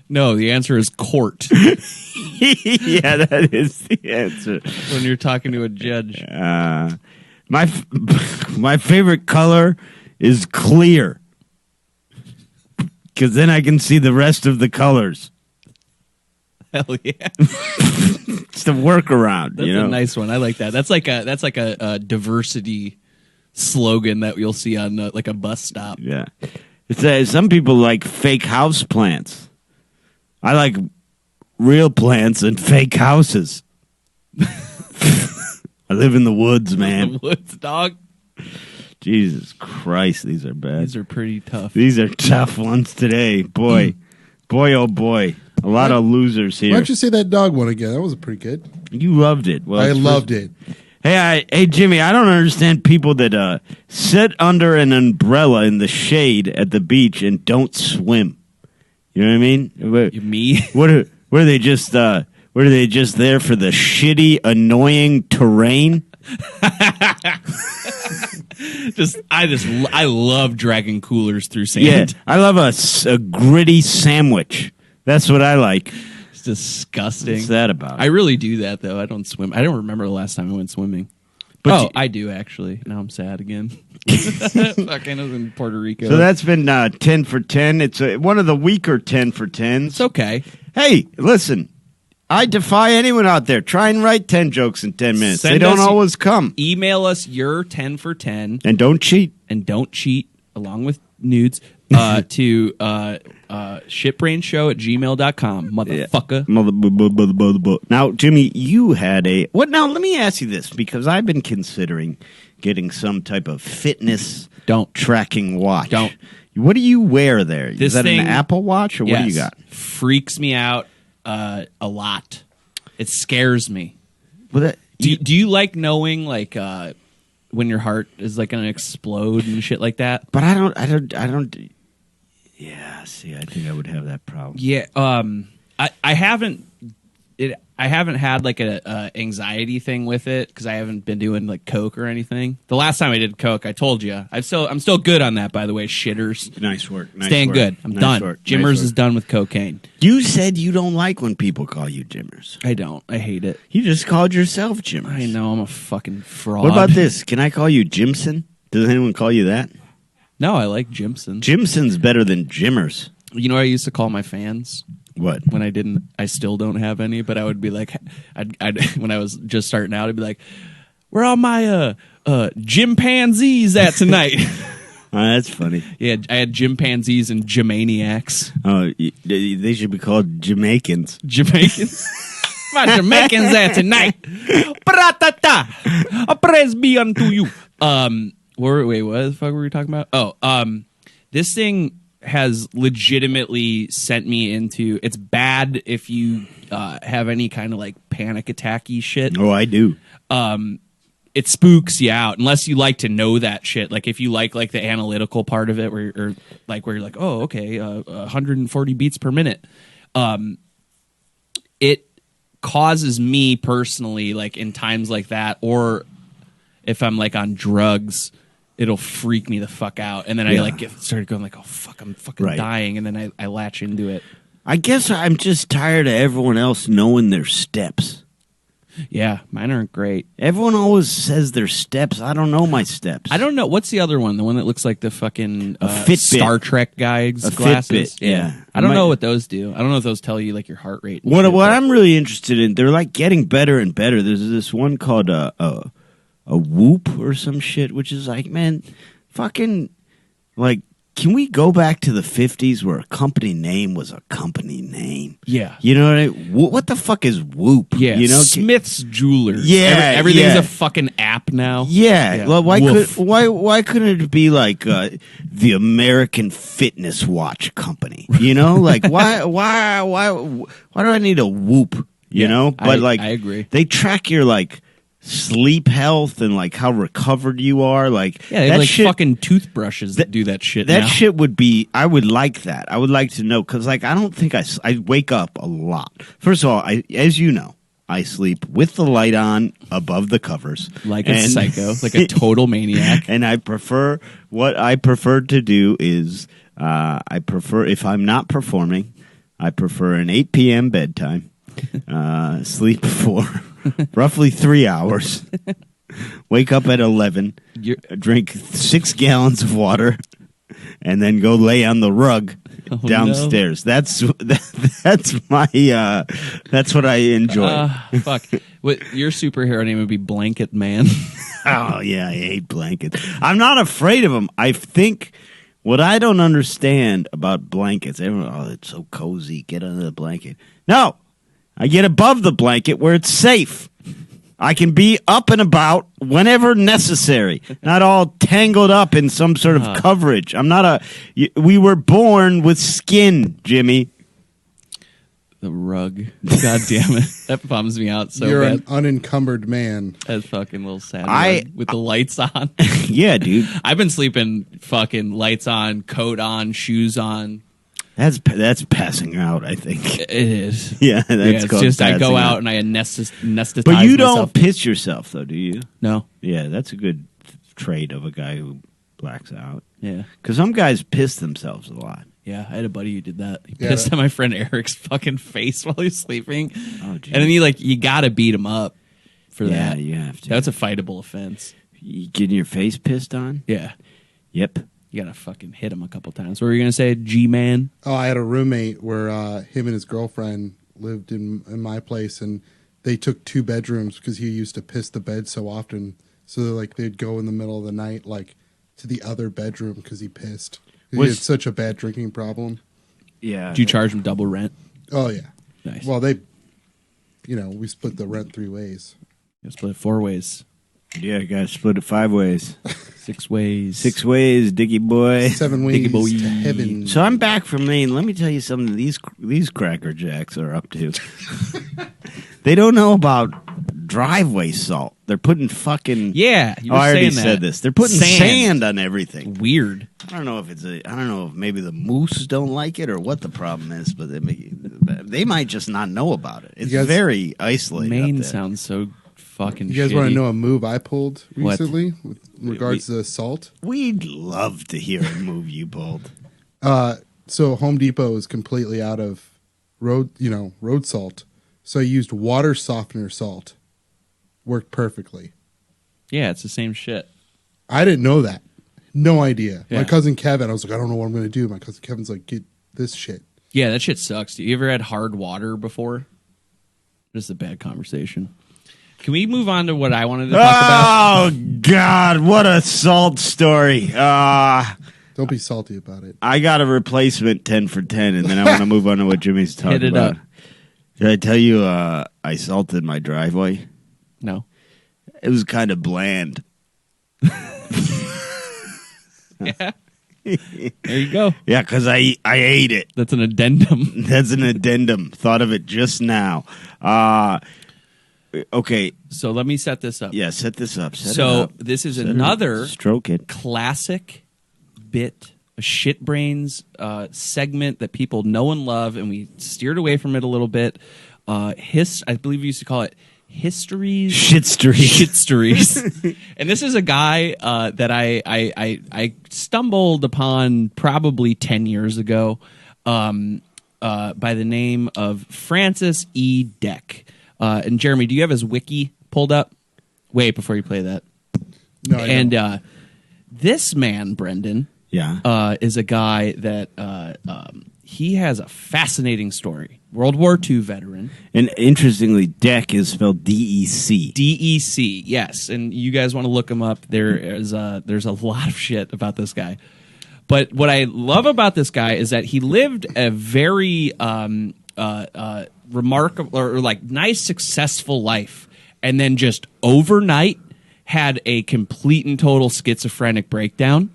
No, the answer is court. Yeah, that is the answer. When you're talking to a judge. My favorite color is clear, because then I can see the rest of the colors. Hell yeah. It's the workaround. That's a nice one. I like that. That's like a diversity slogan that you'll see on like a bus stop. Yeah. It's some people like fake house plants. I like real plants and fake houses. I live in the woods, man. The woods, dog. Jesus Christ, these are bad. These are pretty tough. These are tough ones today. Boy, oh boy. A lot of losers here. Why don't you say that dog one again? That was pretty good. You loved it. Well, I loved it. Hey, Jimmy, I don't understand people that sit under an umbrella in the shade at the beach and don't swim. You know what I mean? Me? What are they just? What are they just there for the shitty, annoying terrain? I love dragging coolers through sand. Yeah, I love a gritty sandwich. That's what I like. disgusting. What's that about? I really do that though. I don't swim. I don't remember the last time I went swimming. But I do actually. Now I'm sad again. Fucking, I was in Puerto Rico. So that's been 10 for 10. It's one of the weaker 10 for 10s. It's okay. Hey, listen. I defy anyone out there. Try and write 10 jokes in 10 minutes. They don't always come. Email us your 10 for 10. And don't cheat. Along with nudes, to shitbrainshow@gmail.com. Motherfucker. Now, Jimmy, you had a... Now, let me ask you this, because I've been considering getting some type of fitness tracking watch. What do you wear there? Is that an Apple Watch, or what do you got? Freaks me out a lot. It scares me. Well, do you like knowing, like... when your heart is like gonna explode and shit like that? But I don't. Yeah, see, I think I would have that problem. Yeah, I haven't had like a anxiety thing with it because I haven't been doing like coke or anything. The last time I did coke, I told you, I'm still good on that. By the way, shitters. Nice work. Staying good. I'm done. Jimmers is done with cocaine. You said you don't like when people call you Jimmers. I don't. I hate it. You just called yourself Jimmers. I know. I'm a fucking fraud. What about this? Can I call you Jimson? Does anyone call you that? No, I like Jimson. Jimson's better than Jimmers. You know what I used to call my fans? What? When I still don't have any, but I would be like, I'd when I was just starting out, I'd be like, where all my chimpanzees at tonight? Oh, that's funny. Yeah, I had chimpanzees and Jamaniacs. Oh, they should be called Jamaicans. Jamaicans? My Jamaicans at tonight. Bra-ta-ta. Praise be unto you. Wait, what the fuck were we talking about? Oh, this thing has legitimately sent me into... It's bad if you have any kind of like panic attack-y shit. Oh, I do. It spooks you out unless you like to know that shit. Like if you like the analytical part of it, where you're like, oh, okay, 140 beats per minute. It causes me personally, like in times like that, or if I'm like on drugs, it'll freak me the fuck out, and then I started going like, oh fuck, I'm fucking dying, and then I latch into it. I guess I'm just tired of everyone else knowing their steps. Yeah, mine aren't great. Everyone always says their steps. I don't know my steps. I don't know. What's the other one? The one that looks like the fucking Star Trek guy's glasses? Fitbit, yeah. I don't know what those do. I don't know if those tell you like your heart rate. What I'm really interested in, they're like getting better and better. There's this one called a Whoop or some shit, which is like, man, fucking, like, can we go back to the 50s where a company name was a company name? Yeah. You know what I mean? What the fuck is Whoop? Yeah. You know? Smith's Jewelers. Yeah. Everything's a fucking app now. Yeah. Well, why couldn't it be like the American Fitness Watch Company? You know? Like, why do I need a Whoop? You know? But I agree. They track your, like, sleep health and like how recovered you are, like they have like fucking toothbrushes that do that shit. That shit would be. I would like that. I would like to know, because like I don't think I wake up a lot. First of all, as you know, I sleep with the light on above the covers, like a psycho, like a total maniac. And what I prefer to do is I prefer, if I'm not performing, I prefer an 8 p.m. bedtime. Sleep for roughly 3 hours. Wake up at 11. Drink 6 gallons of water, and then go lay on the rug downstairs. No. That's my that's what I enjoy. Fuck. Your superhero name would be Blanket Man. Oh yeah, I hate blankets. I'm not afraid of them. I think. What I don't understand about blankets, everyone, it's so cozy. Get under the blanket. No. I get above the blanket where it's safe. I can be up and about whenever necessary, not all tangled up in some sort of coverage. I'm not we were born with skin, Jimmy. The rug. God damn it. That bums me out so You're bad. An unencumbered man. That fucking little sad rug with the lights on. Yeah, dude. I've been sleeping fucking lights on, coat on, shoes on. That's passing out, I think. It is. Yeah, that's it's just I go out and I anesthetize But you myself. don't piss yourself, though, do you? No. Yeah, that's a good trait of a guy who blacks out. Yeah. Because some guys piss themselves a lot. Yeah, I had a buddy who did that. He Yeah, pissed that- on my friend Eric's fucking face while he was sleeping. Oh, geez. And then you gotta beat him up for Yeah, that. you have to. That's a fightable offense. You getting your face pissed on? Yeah. Yep. You gotta fucking hit him a couple times. What were you gonna say, G-Man? Oh, I had a roommate where him and his girlfriend lived in my place, and they took 2 bedrooms because he used to piss the bed so often. So like they'd go in the middle of the night, like to the other bedroom because he pissed. He had such a bad drinking problem. Yeah. Did you charge him double rent? Oh yeah. Nice. Well, we split the rent 3 ways. You split it 4 ways. Yeah, you gotta split it 5 ways. 6 ways. 6 ways, Diggy boy. 7 ways Diggy boy. to heaven. So I'm back from Maine. Let me tell you something these Cracker Jacks are up to. They don't know about driveway salt. They're putting fucking Yeah, you were I already saying that. said this. They're putting sand on everything. Weird. I don't know if maybe the moose don't like it or what the problem is, but they might just not know about it. It's very isolated. Maine up there. sounds so fucking You guys shitty. want to know a move I pulled What? recently with regards to salt? We'd love to hear a move you pulled. So Home Depot is completely out of road salt. So I used water softener salt. Worked perfectly. Yeah, it's the same shit. I didn't know that. No idea. Yeah. My cousin Kevin, I was like, I don't know what I'm going to do. My cousin Kevin's like, get this shit. Yeah, that shit sucks. You ever had hard water before? This is a bad conversation. Can we move on to what I wanted to talk about? Oh God, what a salt story! Don't be salty about it. I got a replacement 10 for 10, and then I want to move on to what Jimmy's talking Hit it about. up. Did I tell you I salted my driveway? No. It was kind of bland. Yeah. There you go. Yeah, because I ate it. That's an addendum. That's an addendum. Thought of it just now. Okay. So let me set this up. Yeah, set this up. Set it So up. this is Set it up. another Stroke it. classic bit, a shitbrains segment that people know and love, and we steered away from it a little bit. I believe we used to call it Histories. Shitstories. And this is a guy that I stumbled upon probably 10 years ago by the name of Francis E. Dec. And Jeremy, do you have his wiki pulled up? Wait, before you play that. No, I don't. This man, Brendan, is a guy that he has a fascinating story. World War II veteran. And interestingly, Dec is spelled D-E-C. D-E-C, yes. And you guys want to look him up. There's a lot of shit about this guy. But what I love about this guy is that he lived a very remarkable or like nice, successful life. And then just overnight had a complete and total schizophrenic breakdown.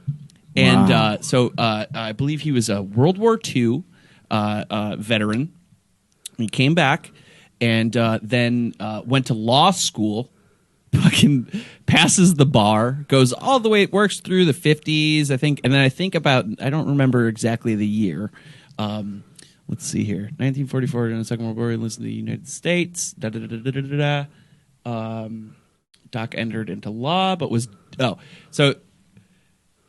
And Wow. so I believe he was a World War II veteran. He came back and then went to law school, fucking passes the bar, goes all the way, works through the 50s, I think. And then I don't remember exactly the year. Let's see here. 1944, during the Second World War, he enlisted in the United States. Doc entered into law, but so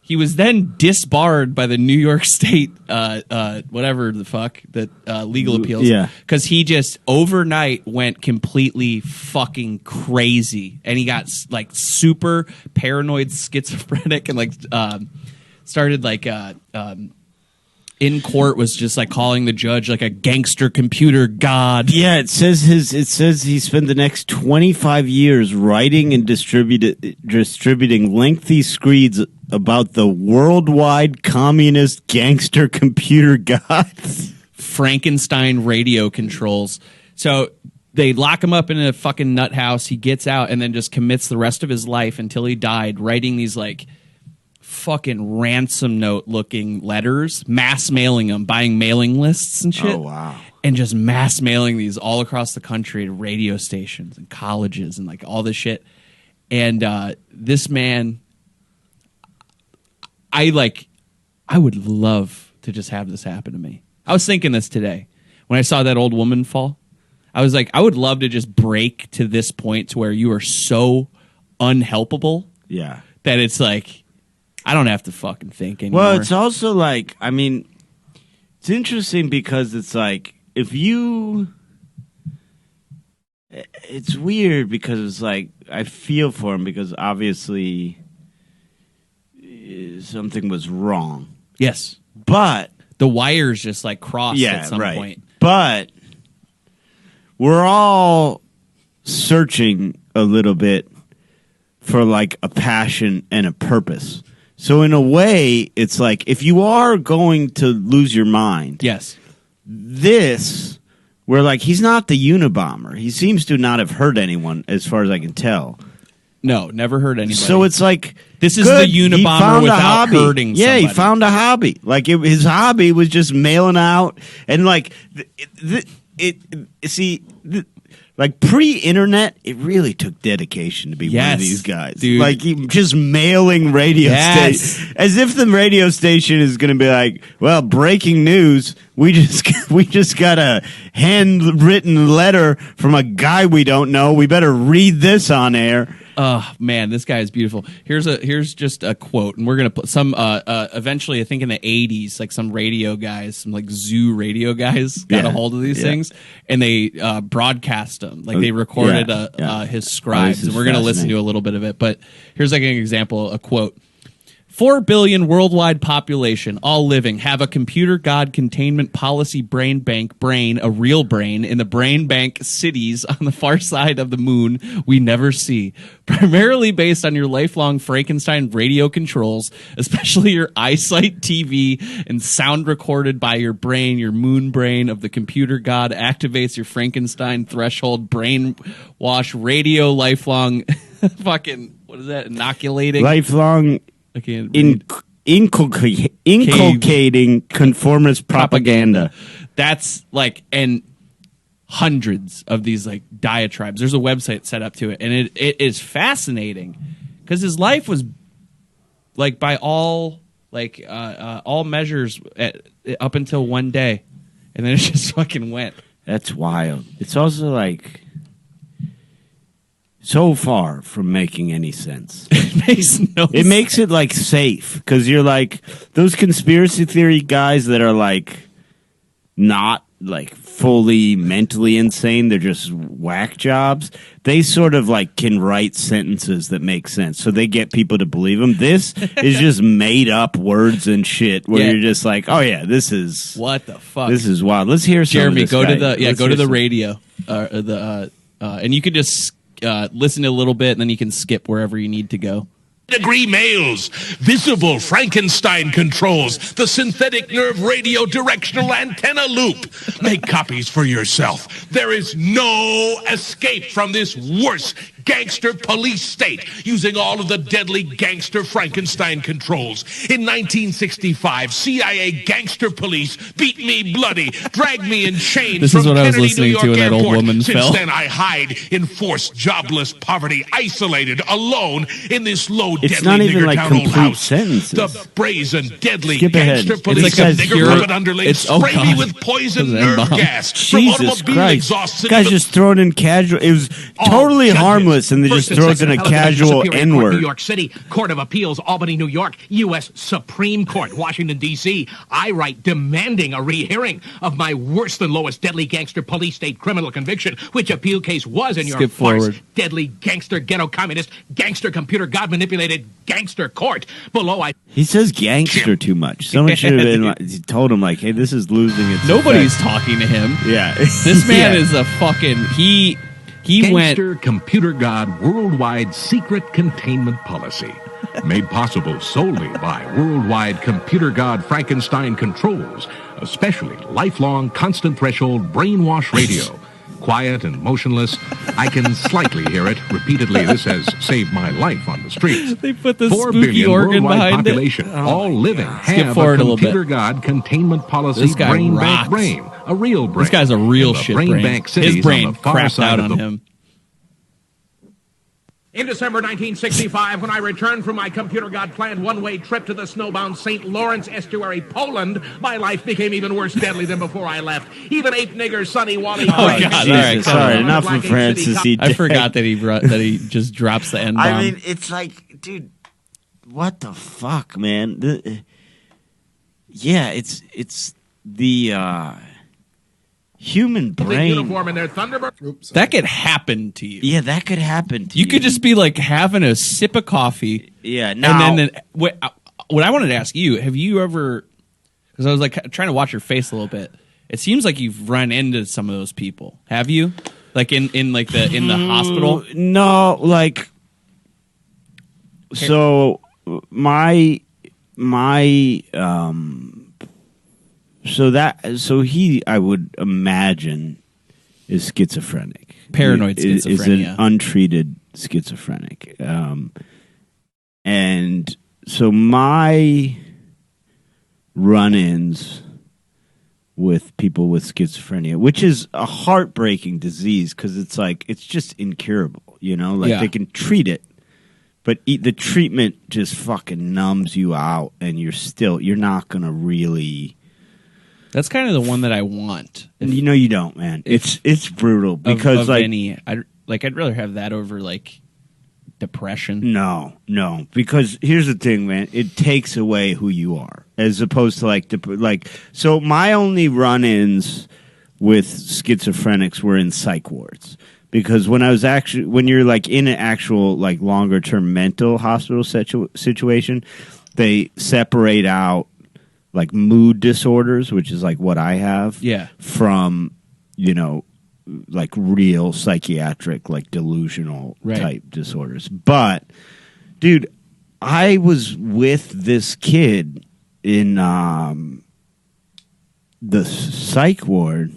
he was then disbarred by the New York State, whatever the fuck, that legal appeals. Yeah. Because he just overnight went completely fucking crazy. And he got like super paranoid, schizophrenic, and like started like in court was just like calling the judge like a gangster computer god. Yeah, it says he spent the next 25 years writing and distributing lengthy screeds about the worldwide communist gangster computer gods. Frankenstein radio controls. So they lock him up in a fucking nut house. He gets out and then just commits the rest of his life until he died writing these like fucking ransom note looking letters, mass mailing them, buying mailing lists and shit. Oh, wow. And just mass mailing these all across the country to radio stations and colleges and like all this shit. And this man, I would love to just have this happen to me. I was thinking this today when I saw that old woman fall. I was like, I would love to just break to this point to where you are so unhelpable Yeah. that it's like, I don't have to fucking think anymore. Well, it's also like, I mean, It's interesting because it's like if you. It's weird because it's like I feel for him because obviously something was wrong. Yes, but the wires just like crossed at some point. But we're all searching a little bit for like a passion and a purpose. So in a way, it's like if you are going to lose your mind, yes, this where like he's not the Unabomber. He seems to not have hurt anyone, as far as I can tell. No, never hurt anybody. So it's like this is the Unabomber without hurting somebody. Yeah, he found a hobby. Like his hobby was just mailing out and like like pre-internet, it really took dedication to be one of these guys. Dude. Like just mailing radio stations, as if the radio station is going to be like, well, breaking news. We just got a handwritten letter from a guy we don't know. We better read this on air. Oh man, this guy is beautiful. Here's just a quote, and we're gonna put some. Eventually, I think in the '80s, like some radio guys, some like zoo radio guys, got a hold of these things, and they broadcast them. Like they recorded his scribes, and we're gonna listen to a little bit of it. But here's like an example, a quote. 4 billion worldwide population, all living, have a computer god containment policy brain bank brain, a real brain, in the brain bank cities on the far side of the moon we never see. Primarily based on your lifelong Frankenstein radio controls, especially your eyesight, TV, and sound recorded by your brain, your moon brain of the computer god activates your Frankenstein threshold brainwash radio lifelong fucking, what is that, inoculating? Lifelong... inculcating conformist propaganda. That's like, and hundreds of these like diatribes. There's a website set up to it, and it is fascinating because his life was like by all measures up until one day, and then it just fucking went. That's wild. It's also like so far from making any sense. It makes no sense. It makes it like safe because you're like those conspiracy theory guys that are like not like fully mentally insane. They're just whack jobs. They sort of like can write sentences that make sense. So they get people to believe them. This is just made up words and shit where you're just like, oh yeah, this is what the fuck. This is wild. Let's hear some Jeremy, of this go guy. to the radio and you could just listen to a little bit, and then you can skip wherever you need to go. Degree males, visible Frankenstein controls, the synthetic nerve radio directional antenna loop. Make copies for yourself. There is no escape from this worst gangster police state using all of the deadly gangster Frankenstein controls. In 1965, CIA gangster police beat me bloody, dragged me in chains this from is what Kennedy, I was listening New York to when that old Airport. woman Since fell. then, I hide in forced, jobless poverty, isolated, alone in this low, It's deadly not even nigger like town old complete house. sentences. The brazen, deadly Skip ahead. gangster It's police like and a nigger pure- puppet underlings spray me with poison nerve gas from Jesus automobile Christ. exhausts. Guys just throwing in casual. It was totally judges, harmless, and they just First and throws in Second a Appellate casual Superior Court, N-word. New York City, Court of Appeals, Albany, New York, U.S. Supreme Court, Washington, D.C. I write demanding a rehearing of my worse than lowest deadly gangster police state criminal conviction, which appeal case was in your Skip farce, forward. deadly gangster ghetto communist, gangster computer god manipulated gangster court. Below I... He says gangster too much. Someone should have been like, told him like, "Hey, this is losing its Nobody's effect." talking to him. Yeah, This man is a fucking he went Gangster Computer God Worldwide Secret Containment Policy. Made possible solely by Worldwide Computer God Frankenstein Controls, especially lifelong constant threshold brainwash radio. Quiet and motionless. I can slightly hear it repeatedly. This has saved my life on the streets. They put the 4 spooky billion organ worldwide behind population, it. all living, Skip have forward a a little bit. Computer God Containment Policy This guy brain rocks. bank brain. A real brain. This guy's a real In the shit brain brain. bank cities His brain on the far crapped side out of on the him. In December 1965, when I returned from my computer god planned one-way trip to the snowbound St. Lawrence Estuary, Poland, my life became even worse deadly than before I left. Even ape nigger Sonny Wally. Oh, God. Jesus, All right, sorry, come on. enough of Francis. I forgot that he just drops the N bomb. I mean, it's like, dude, what the fuck, man? Yeah, it's human brain. Uniform in their Thunderbird. Oops, sorry. That could happen to you. Yeah, that could happen to you. You could just be like having a sip of coffee. Yeah, now, And then what I wanted to ask you, have you ever, because I was like trying to watch your face a little bit. It seems like you've run into some of those people. Have you? Like in the hospital? No, like, so so he, I would imagine, is schizophrenic. Paranoid Is schizophrenia. an untreated schizophrenic. And so my run-ins with people with schizophrenia, which is a heartbreaking disease because it's like, it's just incurable, you know? Like, they can treat it, but the treatment just fucking numbs you out, and you're not going to really... That's kind of the one that I want. You know you don't, man. It's brutal because of like any, I'd rather have that over like depression. no, because here's the thing, man. It takes away who you are as opposed to like so my only run-ins with schizophrenics were in psych wards. Because when you're like in an actual like longer term mental hospital situation, they separate out like mood disorders, which is like what I have, from, you know, like real psychiatric, like delusional type disorders. But, dude, I was with this kid in the psych ward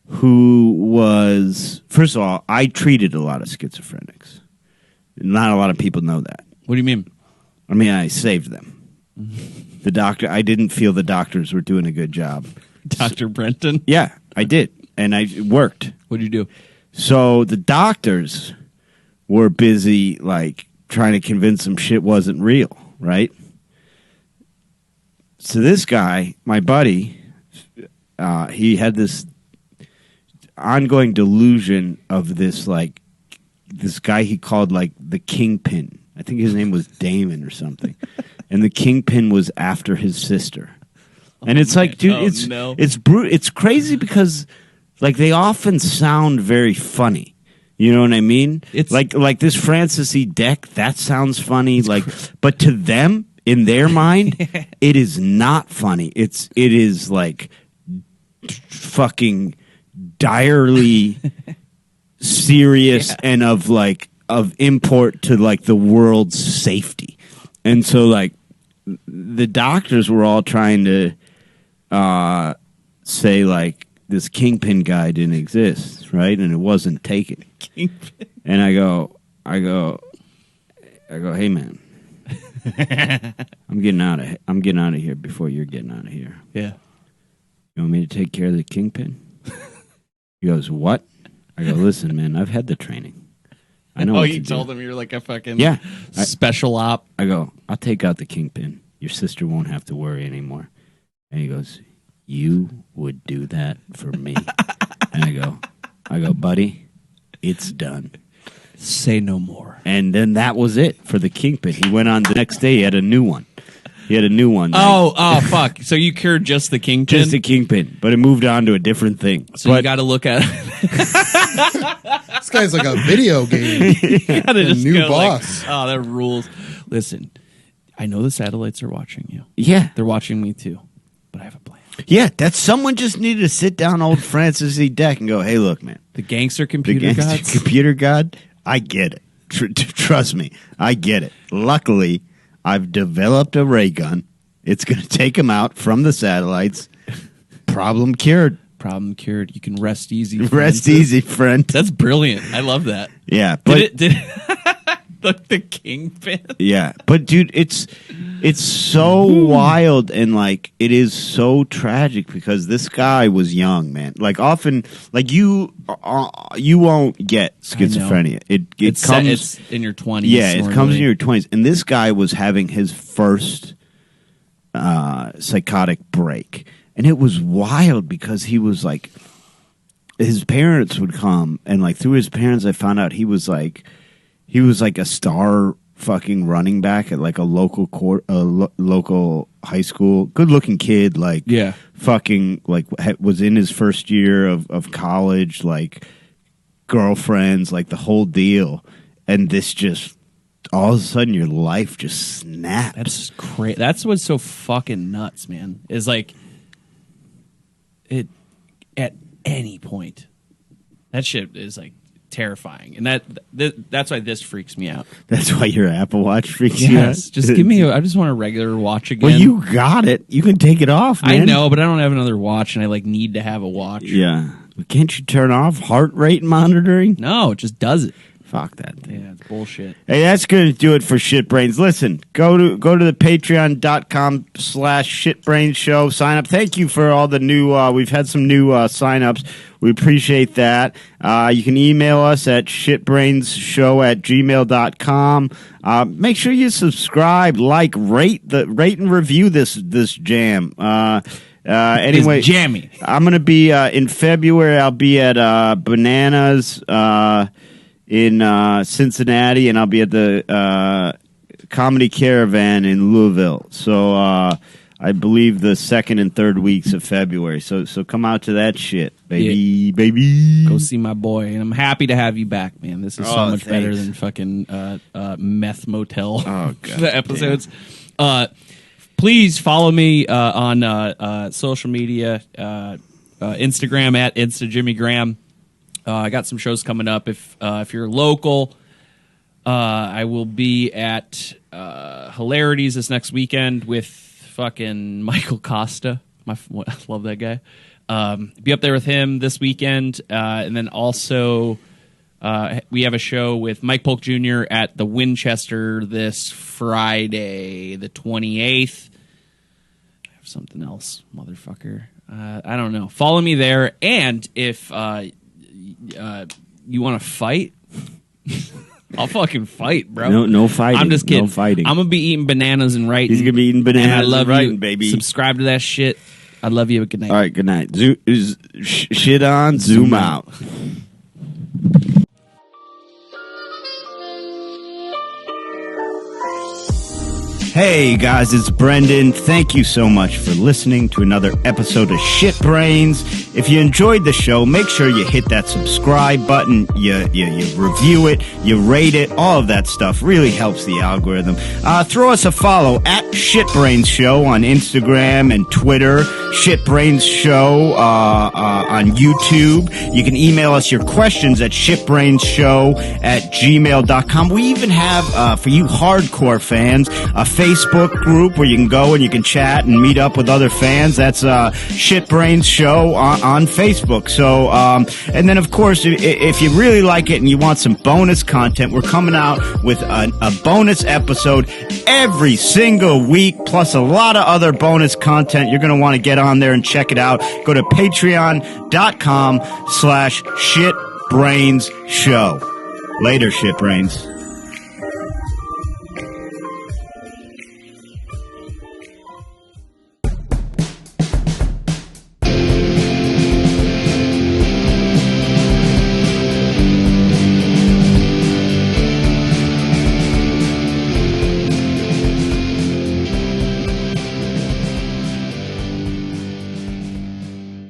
who was, first of all, I treated a lot of schizophrenics. Not a lot of people know that. What do you mean? I mean, I saved them. The doctor, I didn't feel the doctors were doing a good job. Dr. Brenton? Yeah, I did. And it worked. What did you do? So the doctors were busy, like, trying to convince them shit wasn't real, right? So this guy, my buddy, he had this ongoing delusion of this, like, this guy he called, like, the Kingpin. I think his name was Damon or something. And the Kingpin was after his sister. And it's like, dude, it's crazy because, like, they often sound very funny. You know what I mean? It's like this Francis Dec, that sounds funny. Like, but to them, in their mind, it is not funny. It is like fucking direly serious and of import to like the world's safety. And so like the doctors were all trying to say like this Kingpin guy didn't exist, right? And it wasn't taken. Kingpin. And I go, hey man, I'm getting out of here before you're getting out of here. Yeah. You want me to take care of the Kingpin? He goes, what? I go, listen, man, I've had the training. I know. Oh, what you to told do. him you're like a fucking special op. I go, I'll take out the Kingpin. Your sister won't have to worry anymore. And he goes, you would do that for me? And I go, buddy, it's done. Say no more. And then that was it for the Kingpin. He went on the next day. He had a new one. Oh, fuck. So you cured just the Kingpin? Just the Kingpin, but it moved on to a different thing. So you got to look at This guy's like a video game. A new boss. Like, oh, that rules. Listen, I know the satellites are watching you. Yeah. They're watching me too, but I have a plan. Yeah, that's someone just needed to sit down old Francis Dec and go, hey, look, man. The gangster computer gods? Computer god, I get it. Trust me, I get it. Luckily, I've developed a ray gun. It's going to take them out from the satielites. Problem cured. Problem cured. You can rest easy. Rest easy, friend. That's brilliant. I love that. Yeah, but did the Kingpin? Yeah, but dude, it's so wild and like it is so tragic because this guy was young, man. Like often, like you won't get schizophrenia. It comes it's in your 20s. Yeah, it comes in your 20s, and this guy was having his first psychotic break, and it was wild because he was like, his parents would come, and like through his parents, I found out he was like a star fucking running back at like a local local high school. Good looking kid, like fucking like was in his first year of college, like girlfriends, like the whole deal. And this just all of a sudden your life just snapped. That's crazy. That's what's so fucking nuts, man. Is like it at any point. That shit is like terrifying, and that's why this freaks me out. That's why your Apple Watch freaks you out. Just give me. I just want a regular watch again. Well, you got it. You can take it off, man. I know, but I don't have another watch, and I like need to have a watch. Yeah, can't you turn off heart rate monitoring? No, it just does it. Fuck that thing. Yeah, it's bullshit. Hey, that's going to do it for Shitbrains. Listen, go to the patreon.com/shitbrains show. Sign up. Thank you for all the new, we've had some new sign-ups. We appreciate that. You can email us at shitbrainshow@gmail.com. Make sure you subscribe, like, rate and review this jam. Anyway, it's jammy. I'm going to be, in February, I'll be at Bananas, in Cincinnati, and I'll be at the Comedy Caravan in Louisville. So I believe the 2nd and 3rd weeks of February. So come out to that shit, baby, baby. Go see my boy, and I'm happy to have you back, man. This is so much better than fucking Meth Motel episodes. Please follow me on social media, Instagram at InstaJimmyGraham. I got some shows coming up. If you're local, I will be at Hilarities this next weekend with fucking Michael Costa. I love that guy. Be up there with him this weekend. And then also we have a show with Mike Polk Jr. at the Winchester this Friday, the 28th. I have something else, motherfucker. I don't know. Follow me there. And if you want to fight? I'll fucking fight, bro. No fighting. I'm just kidding. No fighting. I'm gonna be eating bananas and writing. He's gonna be eating bananas and I love and writing, you, baby. Subscribe to that shit. I love you. Good night. All right, good night. Shit on, zoom out. Hey guys, it's Brendan. Thank you so much for listening to another episode of Shit Brains. If you enjoyed the show, make sure you hit that subscribe button, you review it, you rate it, all of that stuff really helps the algorithm. Throw us a follow at Shitbrains Show on Instagram and Twitter, Shitbrains Show on YouTube. You can email us your questions at shitbrainshow@gmail.com. We even have, for you hardcore fans, a Facebook group where you can go and you can chat and meet up with other fans. That's Shitbrains Show on Facebook. So, and then of course, if you really like it and you want some bonus content, we're coming out with a bonus episode every single week, plus a lot of other bonus content. You're going to want to get on there and check it out. Go to patreon.com/shitbrainshow. Later, Shitbrains.